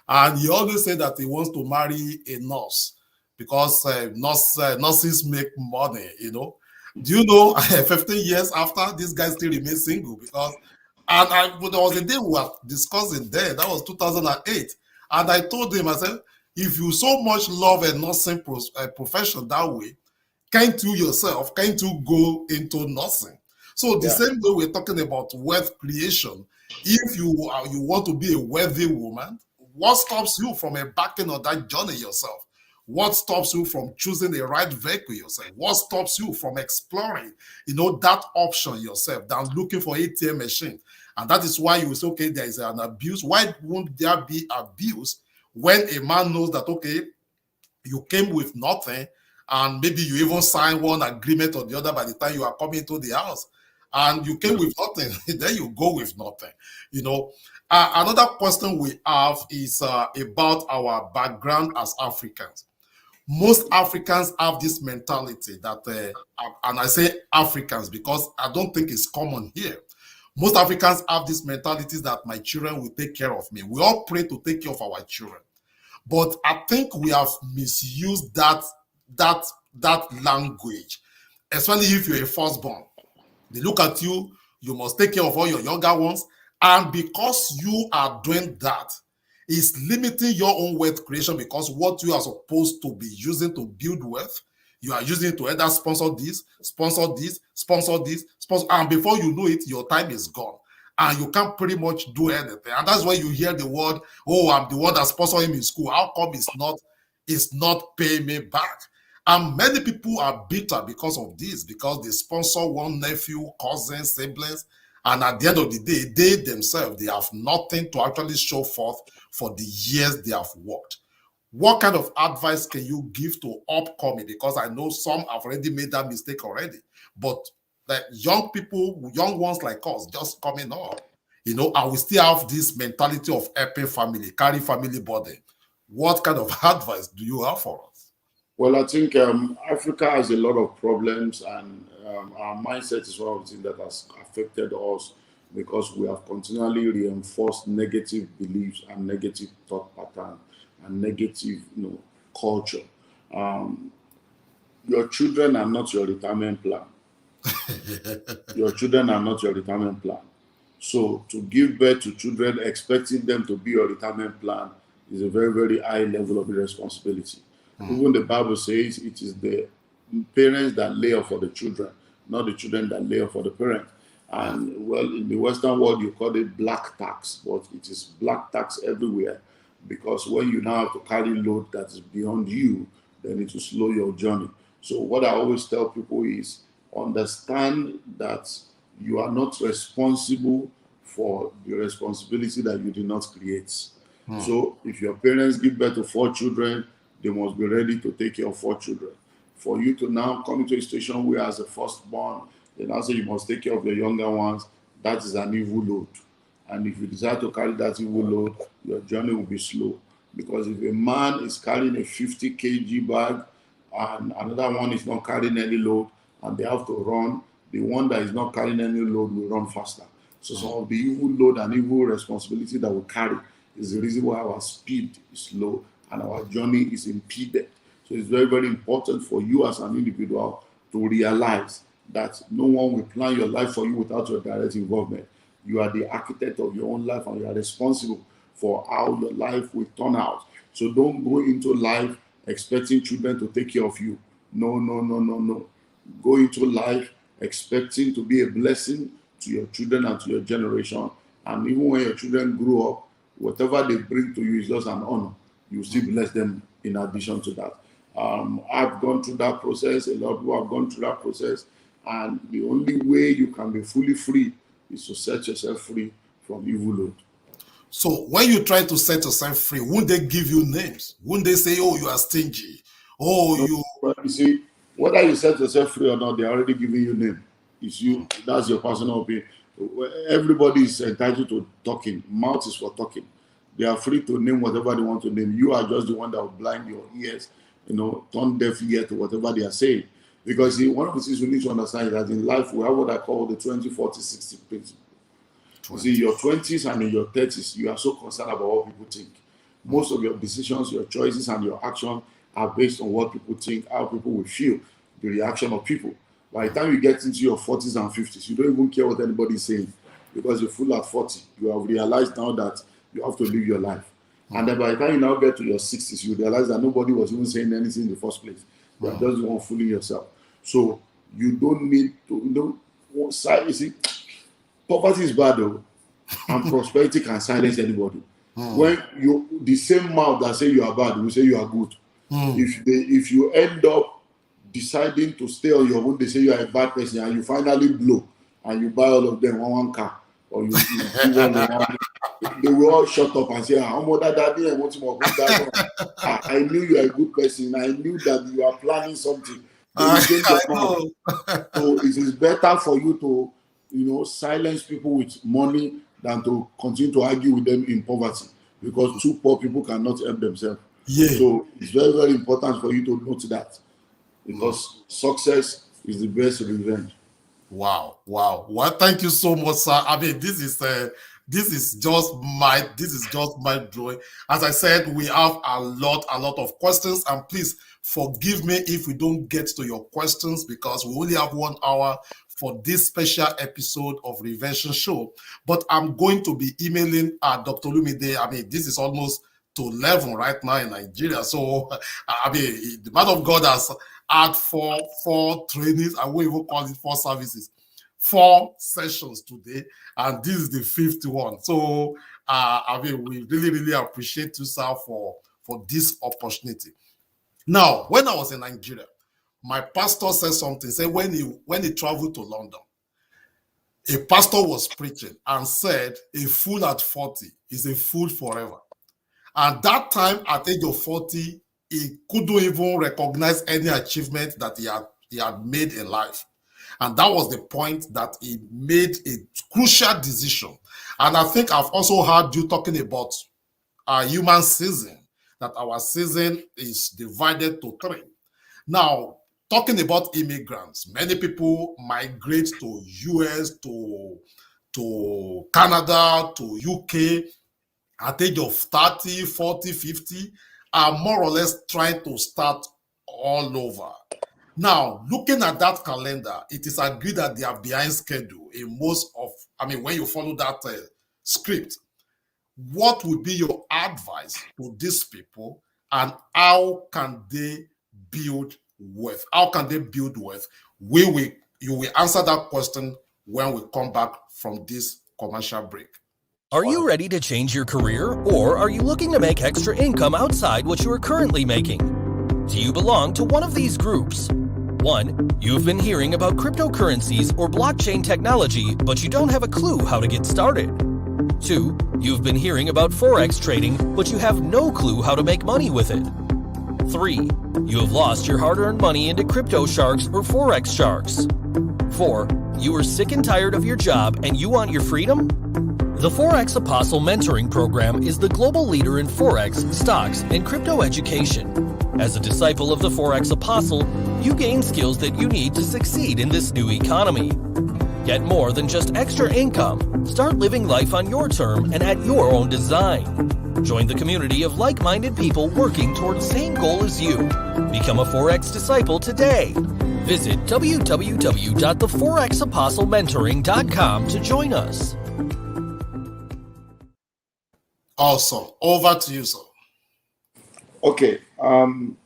and he always said that he wants to marry a nurse because nurses make money, Do you know, 15 years after, this guy still remains single because, but there was a day we were discussing there, that was 2008, and I told him, I said, if you so much love a nursing profession that way, can't you go into nursing? So the same way we're talking about wealth creation, if you want to be a wealthy woman, what stops you from embarking on that journey yourself? What stops you from choosing the right vehicle yourself? What stops you from exploring, that option yourself than looking for ATM machine? And that is why you will say, okay, there is an abuse. Why won't there be abuse when a man knows that, okay, you came with nothing, and maybe you even sign one agreement or the other by the time you are coming to the house, and you came with nothing, then you go with nothing. Another question we have is about our background as Africans. Most Africans have this mentality that, and I say Africans because I don't think it's common here. Most Africans have this mentality that my children will take care of me. We all pray to take care of our children. But I think we have misused that language, especially if you're a firstborn. They look at you, you must take care of all your younger ones. And because you are doing that, it's limiting your own wealth creation, because what you are supposed to be using to build wealth, you are using it to either sponsor this, and before you know it, your time is gone. And you can't pretty much do anything. And that's why you hear the word, oh, I'm the one that sponsored him in school. How come it's not paying me back? And many people are bitter because of this, because they sponsor one nephew, cousin, siblings, and at the end of the day, they themselves, they have nothing to actually show forth for the years they have worked. What kind of advice can you give to upcoming? Because I know some have already made that mistake already, but that young people, young ones like us, just coming up, and we still have this mentality of helping family, carry family burden. What kind of advice do you have for us? Well, I think Africa has a lot of problems, and our mindset is one of the things that has affected us, because we have continually reinforced negative beliefs and negative thought pattern and negative, culture. Your children are not your retirement plan. Your children are not your retirement plan. So to give birth to children, expecting them to be your retirement plan, is a very, very high level of irresponsibility. Even the Bible says it is the parents that lay off for the children, not the children that lay off for the parents. And well, in the Western world, you call it black tax, but it is black tax everywhere, because when you now have to carry load that is beyond you, then it will slow your journey. So what I always tell people is, understand that you are not responsible for the responsibility that you did not create. So if your parents give birth to 4 children, they must be ready to take care of 4 children. For you to now come into a situation where as a firstborn, they now say you must take care of your younger ones, that is an evil load. And if you decide to carry that evil load, your journey will be slow. Because if a man is carrying a 50 kg bag and another one is not carrying any load and they have to run, the one that is not carrying any load will run faster. So some of the evil load and evil responsibility that we carry is the reason why our speed is low and our journey is impeded. So it's very, very important for you as an individual to realize that no one will plan your life for you without your direct involvement. You are the architect of your own life and you are responsible for how your life will turn out. So don't go into life expecting children to take care of you. No, no, no, no, no. Go into life expecting to be a blessing to your children and to your generation. And even when your children grow up, whatever they bring to you is just an honor. You still bless them in addition to that. I've gone through that process. A lot of people have gone through that process. And the only way you can be fully free is to set yourself free from evil load. So when you try to set yourself free, won't they give you names? Won't they say, oh, you are stingy? Oh, no, you see, whether you set yourself free or not, they're already giving you name. It's you. That's your personal opinion. Everybody is entitled to talking. Mouth is for talking. They are free to name whatever they want to name. You are just the one that will blind your ears, turn deaf ear to whatever they are saying. Because one of the things we need to understand is that in life, we have what I call the 20, 40, 60 principle. You see, your 20s and in your 30s, you are so concerned about what people think. Most of your decisions, your choices, and your actions are based on what people think, how people will feel, the reaction of people. By the time you get into your 40s and 50s, you don't even care what anybody is saying because you're full at 40. You have realized now that you have to live your life. And then by the time you now get to your 60s, you realize that nobody was even saying anything in the first place. You are just the one fooling yourself. So you don't need to, you see, poverty is bad though, and prosperity can silence anybody. When the same mouth that say you are bad will say you are good. If you end up deciding to stay on your own, they say you are a bad person, and you finally blow and you buy all of them one car, or you do one, they will all shut up and say, I knew you are a good person. I knew that you are planning something. So it is better for you to silence people with money than to continue to argue with them in poverty, because 2 poor people cannot help themselves. So it's very, very important for you to note that, because success is the best revenge. Wow. Well, thank you so much, sir. I mean, this is just my drawing. As I said, we have a lot of questions, and please forgive me if we don't get to your questions, because we only have 1 hour for this special episode of Revention Show. But I'm going to be emailing Dr. Olumide. I mean, this is almost to 11 right now in Nigeria. So, I mean, the man of God has had four trainings. I won't even call it 4 services. 4 sessions today, and this is the 5th one. So, I mean, we really, really appreciate you, sir, for this opportunity. Now, when I was in Nigeria, my pastor said something. Said when he traveled to London, a pastor was preaching and said, "A fool at 40 is a fool forever." And that time, at age of 40, he couldn't even recognize any achievement that he had made in life. And that was the point that he made a crucial decision. And I think I've also heard you talking about our human season, that our season is divided to 3. Now, talking about immigrants, many people migrate to US, to Canada, to UK at age of 30, 40, 50, are more or less trying to start all over. Now, looking at that calendar, it is agreed that they are behind schedule in most of, when you follow that script. What would be your advice to these people, and how can they build wealth? How can they build wealth? You will answer that question when we come back from this commercial break. Are you ready to change your career, or are you looking to make extra income outside what you are currently making? Do you belong to one of these groups? 1. You've been hearing about cryptocurrencies or blockchain technology, but you don't have a clue how to get started. 2. You've been hearing about Forex trading, but you have no clue how to make money with it. 3. You have lost your hard-earned money into crypto sharks or Forex sharks. 4. You are sick and tired of your job and you want your freedom? The Forex Apostle Mentoring Program is the global leader in Forex, stocks, and crypto education. As a disciple of the Forex Apostle, you gain skills that you need to succeed in this new economy. Get more than just extra income. Start living life on your term and at your own design. Join the community of like-minded people working toward the same goal as you. Become a Forex disciple today. Visit www.theforexapostlementoring.com to join us. Awesome. Over to you, sir. Okay. One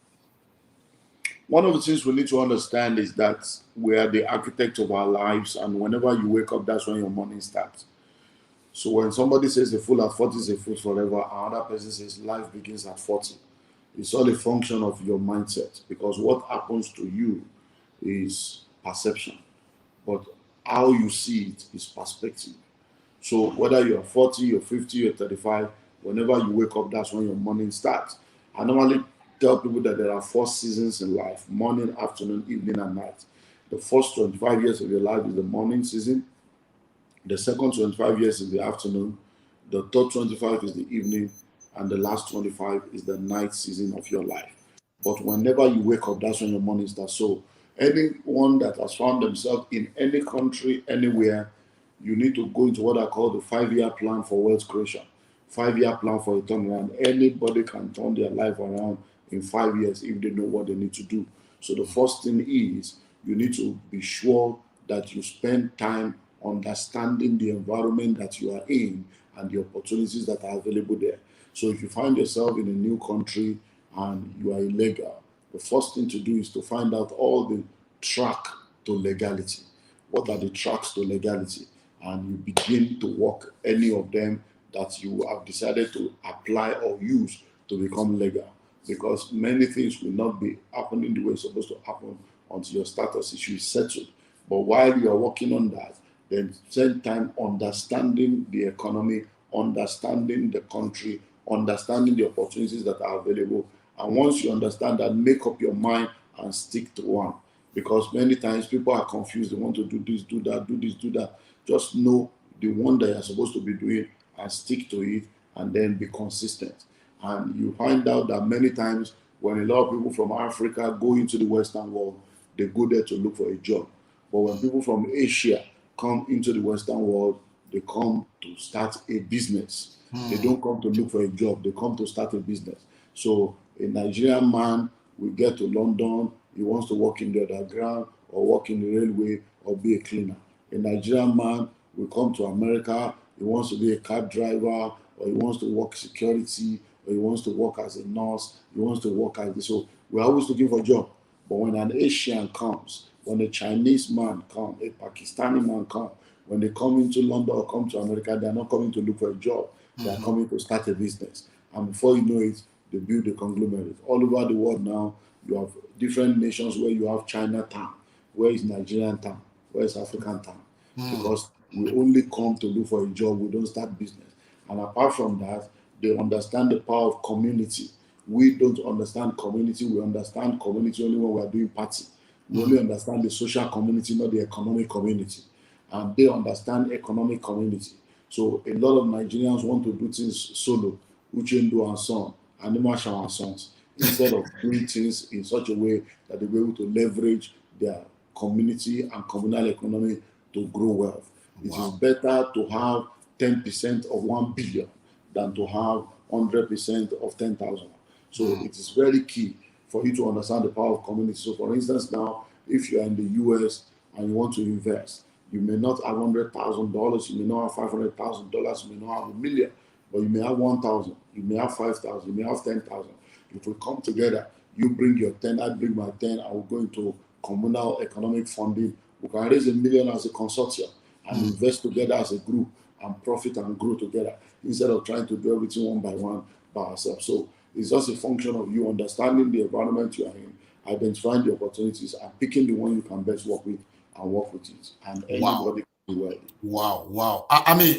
of the things we need to understand is that we are the architect of our lives, and whenever you wake up, that's when your morning starts. So when somebody says a fool at 40 is a fool forever, another person says life begins at 40. It's all a function of your mindset, because what happens to you is perception, but how you see it is perspective. So whether you're 40, you're 50, you're 35, whenever you wake up, that's when your morning starts. I normally tell people that there are 4 seasons in life: morning, afternoon, evening, and night. The first 25 years of your life is the morning season. The second 25 years is the afternoon. The third 25 is the evening. And the last 25 is the night season of your life. But whenever you wake up, that's when your morning starts. So anyone that has found themselves in any country, anywhere, you need to go into what I call the 5-year plan for wealth creation. 5-year plan for a turnaround. Anybody can turn their life around in 5 years if they know what they need to do. So the first thing is you need to be sure that you spend time understanding the environment that you are in and the opportunities that are available there. So if you find yourself in a new country and you are illegal, the first thing to do is to find out all the track to legality. What are the tracks to legality? And you begin to work any of them that you have decided to apply or use to become legal. Because many things will not be happening the way it's supposed to happen until your status issue is settled. But while you are working on that, then spend time understanding the economy, understanding the country, understanding the opportunities that are available. And once you understand that, make up your mind and stick to one. Because many times people are confused. They want to do this, do that, do this, do that. Just know the one that you're supposed to be doing and stick to it, and then be consistent. And you find out that many times when a lot of people from Africa go into the Western world, they go there to look for a job. But when people from Asia come into the Western world, they come to start a business. They don't come to look for a job. They come to start a business. So a Nigerian man will get to London. He wants to work in the underground or work in the railway or be a cleaner. A Nigerian man will come to America. He wants to be a cab driver, or he wants to work security, or he wants to work as a nurse. He wants to work as this. So we're always looking for a job. But when an Asian comes, when a Chinese man comes, a Pakistani man comes, when they come into London or come to America, they're not coming to look for a job. They're coming to start a business. And before you know it, they build a conglomerate. All over the world now, you have different nations where you have Chinatown, where is Nigerian town, where is African town. Because we only come to look for a job, we don't start business. And apart from that, they understand the power of community. We don't understand community. We understand community only when we are doing party. We only understand the social community, not the economic community. And they understand economic community. So a lot of Nigerians want to do things solo, Uchendu and son, and Nimasha and sons, instead of doing things in such a way that they will be able to leverage their community and communal economy to grow wealth. It is better to have 10% of 1 billion than to have 100% of 10,000. So it is very key for you to understand the power of community. So for instance, now, if you are in the US and you want to invest, you may not have $100,000, you may not have $500,000, you may not have $1 million, but you may have 1,000, you may have 5,000, you may have 10,000. If we come together, you bring your 10, I bring my 10, I will go into communal economic funding. We can raise $1 million as a consortium and invest together as a group and profit and grow together instead of trying to do everything one by one by ourselves. So it's just a function of you understanding the environment you are in, identifying the opportunities, and picking the one you can best work with and work with it. And anybody can do well. Wow. I mean,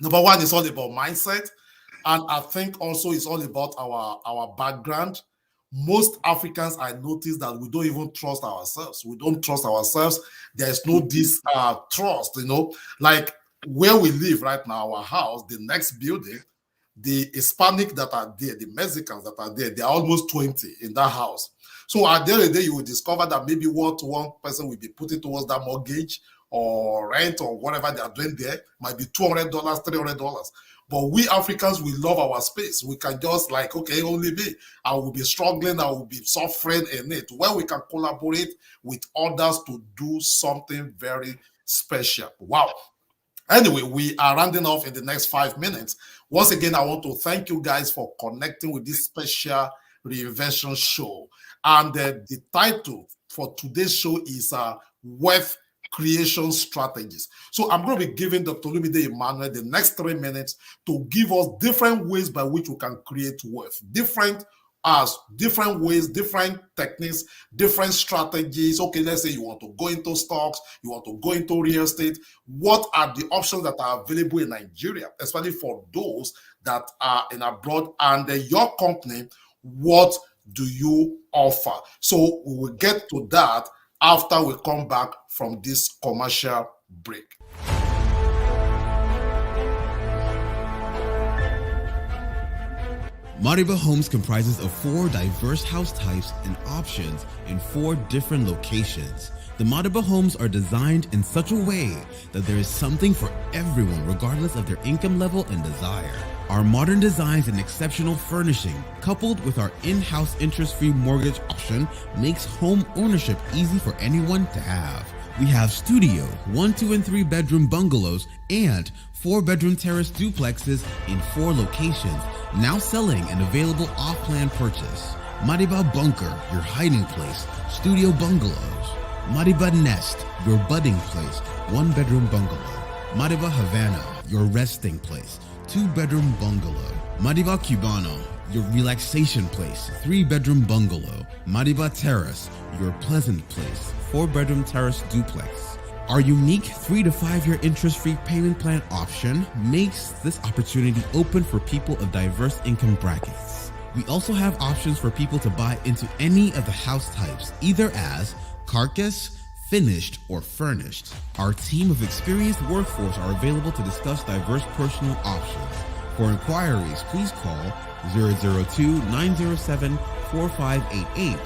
Number one, it's all about mindset. And I think also it's all about our background. Most Africans, I notice that we don't even trust ourselves. We don't trust ourselves. There is no this trust, like where we live right now, our house, the next building, the Hispanic that are there, the Mexicans that are there, they're almost 20 in that house. So at the end of the day, you will discover that maybe one person will be putting towards that mortgage or rent or whatever they are doing there might be $200, $300. But we Africans, we love our space. We can just like, okay, only me. I will be struggling. I will be suffering in it. When we can collaborate with others to do something very special. Wow. Anyway, we are rounding off in the next 5 minutes. Once again, I want to thank you guys for connecting with this special reinvention show. And the title for today's show is Wealth Creation Strategies. So I'm going to be giving Dr. Olumide Emmanuel the next 3 minutes to give us different ways by which we can create wealth. Different ways, different techniques, different strategies. Okay, let's say you want to go into stocks, you want to go into real estate. What are the options that are available in Nigeria, especially for those that are in abroad? And your company, what do you offer? So we will get to that after we come back from this commercial break. Mariba Homes comprises of 4 diverse house types and options in 4 different locations. The Mariba Homes are designed in such a way that there is something for everyone regardless of their income level and desire. Our modern designs and exceptional furnishing, coupled with our in-house interest-free mortgage option, makes home ownership easy for anyone to have. We have studio, 1, 2, and 3 bedroom bungalows and 4-bedroom terrace duplexes in 4 locations, now selling and available off-plan purchase. Mariba Bunker, your hiding place, studio bungalows. Mariba Nest, your budding place, 1-bedroom bungalow. Mariba Havana, your resting place, 2-bedroom bungalow. Mariba Cubano, your relaxation place, 3-bedroom bungalow. Mariba Terrace, your pleasant place, 4-bedroom terrace duplex. Our unique 3 to 5 year interest-free payment plan option makes this opportunity open for people of diverse income brackets. We also have options for people to buy into any of the house types, either as carcass, finished, or furnished. Our team of experienced workforce are available to discuss diverse personal options. For inquiries, please call 002-907-4588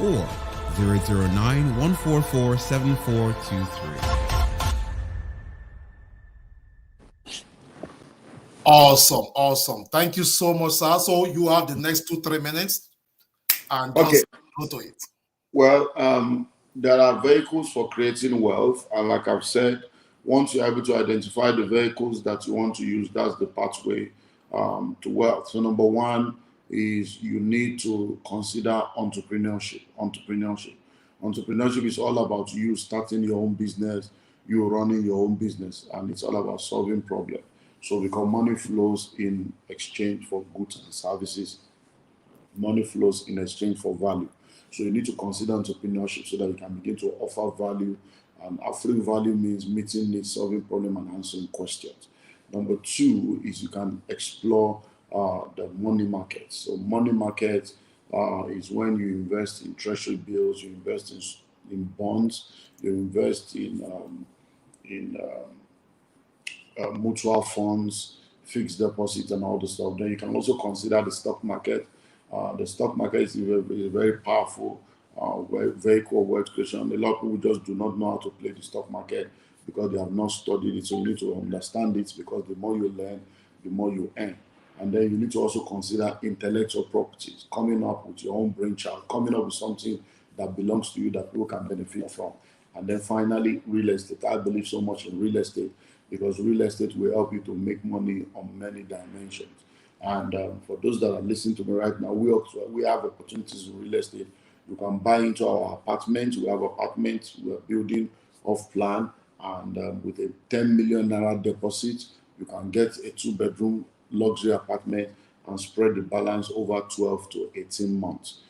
or 009-144-7423. Awesome. Thank you so much, sir. So you have the next 2-3 minutes and just go to it. Well, there are vehicles for creating wealth. And like I've said, once you're able to identify the vehicles that you want to use, that's the pathway to wealth. So number one is you need to consider entrepreneurship. Entrepreneurship is all about you starting your own business, you running your own business, and it's all about solving problems. So because money flows in exchange for goods and services, money flows in exchange for value. So you need to consider entrepreneurship so that you can begin to offer value. And offering value means meeting needs, solving problems, and answering questions. Number 2 is you can explore the money market. So money market is when you invest in treasury bills, you invest in bonds, you invest in mutual funds, fixed deposit, and all the stuff. Then you can also consider the stock market. The stock market is a very powerful vehicle of wealth creation. A lot of people just do not know how to play the stock market because they have not studied it. So you need to understand it, because the more you learn, the more you earn. And then you need to also consider intellectual properties, coming up with your own brainchild, coming up with something that belongs to you that people can benefit from. And then finally, real estate. I believe so much in real estate because real estate will help you to make money on many dimensions. And for those that are listening to me right now, we have opportunities in real estate. You can buy into our apartments. We have apartments we are building off plan, and with a 10 million naira deposit, you can get a 2-bedroom luxury apartment and spread the balance over 12 to 18 months.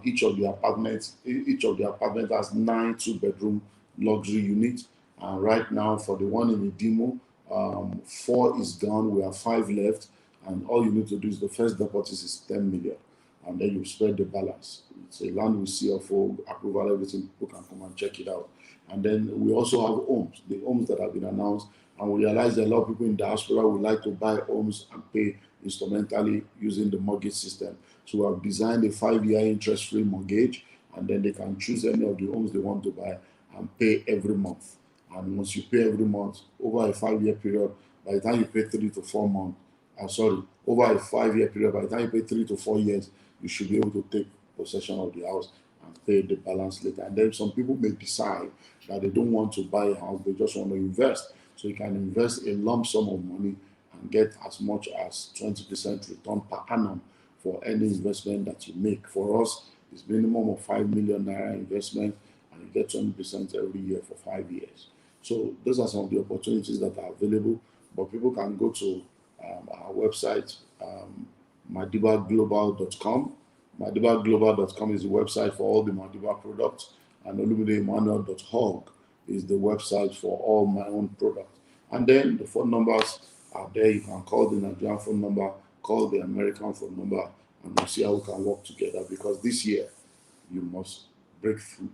Each of the apartments has 9 2-bedroom luxury units. And right now, for the one in the demo, 4 is done. We have 5 left, and all you need to do is the first deposit is 10 million, and then you spread the balance. It's a land with CFO approval, everything. People can come and check it out. And then we also have homes, the homes that have been announced, and we realize that a lot of people in diaspora would like to buy homes and pay instrumentally using the mortgage system. So we have designed a 5-year interest-free mortgage, and then they can choose any of the homes they want to buy and pay every month. And once you pay every month over a 5-year period, by the time you pay 3 to 4 months, over a 5-year period, by the time you pay 3 to 4 years, you should be able to take possession of the house and pay the balance later. And then some people may decide that they don't want to buy a house, they just want to invest. So you can invest a lump sum of money and get as much as 20% return per annum for any investment that you make. For us, it's minimum of 5 million naira investment, and you get 20% every year for 5 years. So those are some of the opportunities that are available, but people can go to our website, madibaglobal.com. Madibaglobal.com is the website for all the Madiba products, and olumideemmanuel.org is the website for all my own products. And then the phone numbers are there. You can call the Nigerian phone number, call the American phone number, and we'll see how we can work together, because this year you must break through.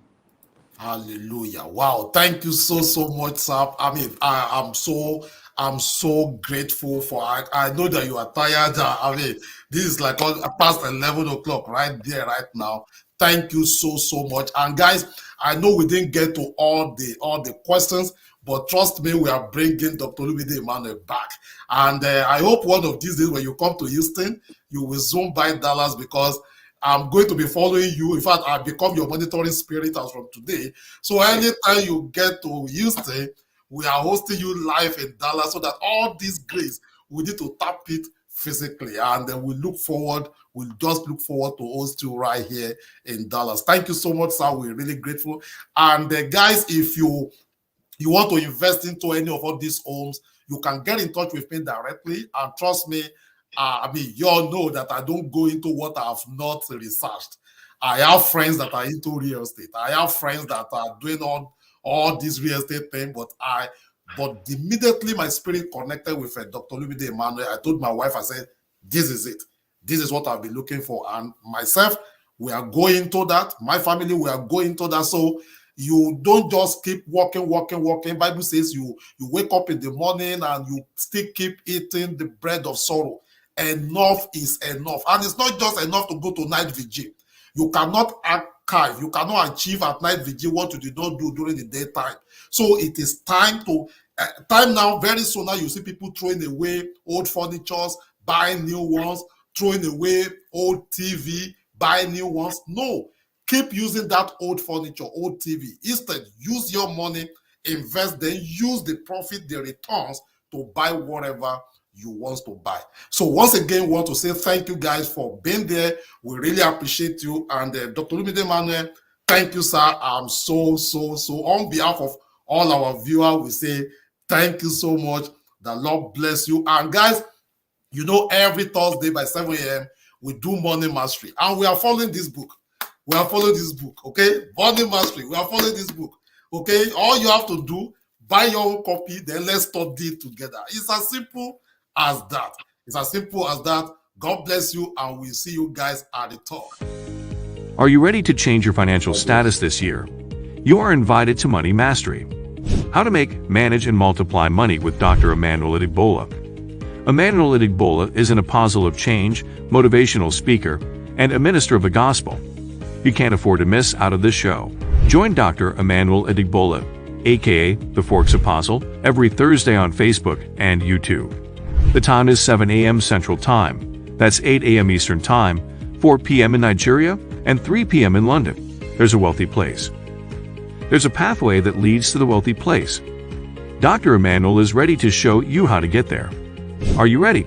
Hallelujah. Wow. Thank you so much, sir. I mean, I'm so grateful for I know that you are tired. I mean, this is like past 11 o'clock right there, right now. Thank you so much. And guys, I know we didn't get to all the questions, but trust me, we are bringing Dr. Olumide Emmanuel back. And I hope one of these days when you come to Houston, you will zoom by Dallas, because I'm going to be following you. In fact, I'll become your monitoring spirit as from today. So anytime you get to Houston, we are hosting you live in Dallas, so that all this grace, we need to tap it physically. And then we'll just look forward to host you right here in Dallas. Thank you so much, sir. We're really grateful. And guys, if you want to invest into any of all these homes, you can get in touch with me directly. And trust me, I mean, you all know that I don't go into what I have not researched. I have friends that are into real estate. I have friends that are doing all this real estate thing, but immediately my spirit connected with Dr. Olumide Emmanuel. I told my wife, I said, this is it. This is what I've been looking for. And myself, we are going to that. My family, we are going to that. So you don't just keep walking. Bible says you wake up in the morning and you still keep eating the bread of sorrow. Enough is enough. And it's not just enough to go to night vigil. You cannot archive, you cannot achieve at night vigil what you did not do during the daytime. So it is time now, very soon now you see people throwing away old furnitures, buying new ones, throwing away old TV, buying new ones. No, keep using that old furniture, old TV. Instead, use your money, invest, then use the profit, the returns to buy whatever you want to buy. So once again, want to say thank you guys for being there. We really appreciate you. And Dr. Olumide Emmanuel, thank you, sir. I'm so on behalf of all our viewers, we say thank you so much. The Lord bless you. And guys, you know, every Thursday by 7 a.m. we do Money Mastery, and we are following this book. Okay? Money Mastery. We are following this book. Okay? All you have to do, buy your own copy, then let's study it together. It's as simple as that. It's as simple as that. God bless you, and we'll see you guys at the top. Are you ready to change your financial status this year? You are invited to Money Mastery. How to make, manage, and multiply money with Doctor Emmanuel Adegbola. Emmanuel Adegbola is an apostle of change, motivational speaker, and a minister of the gospel. You can't afford to miss out of this show. Join Doctor Emmanuel Adegbola, a.k.a. the Forex Apostle, every Thursday on Facebook and YouTube. The time is 7 a.m. Central Time. That's 8 a.m. Eastern Time, 4 p.m. in Nigeria, and 3 p.m. in London. There's a wealthy place. There's a pathway that leads to the wealthy place. Dr. Emmanuel is ready to show you how to get there. Are you ready?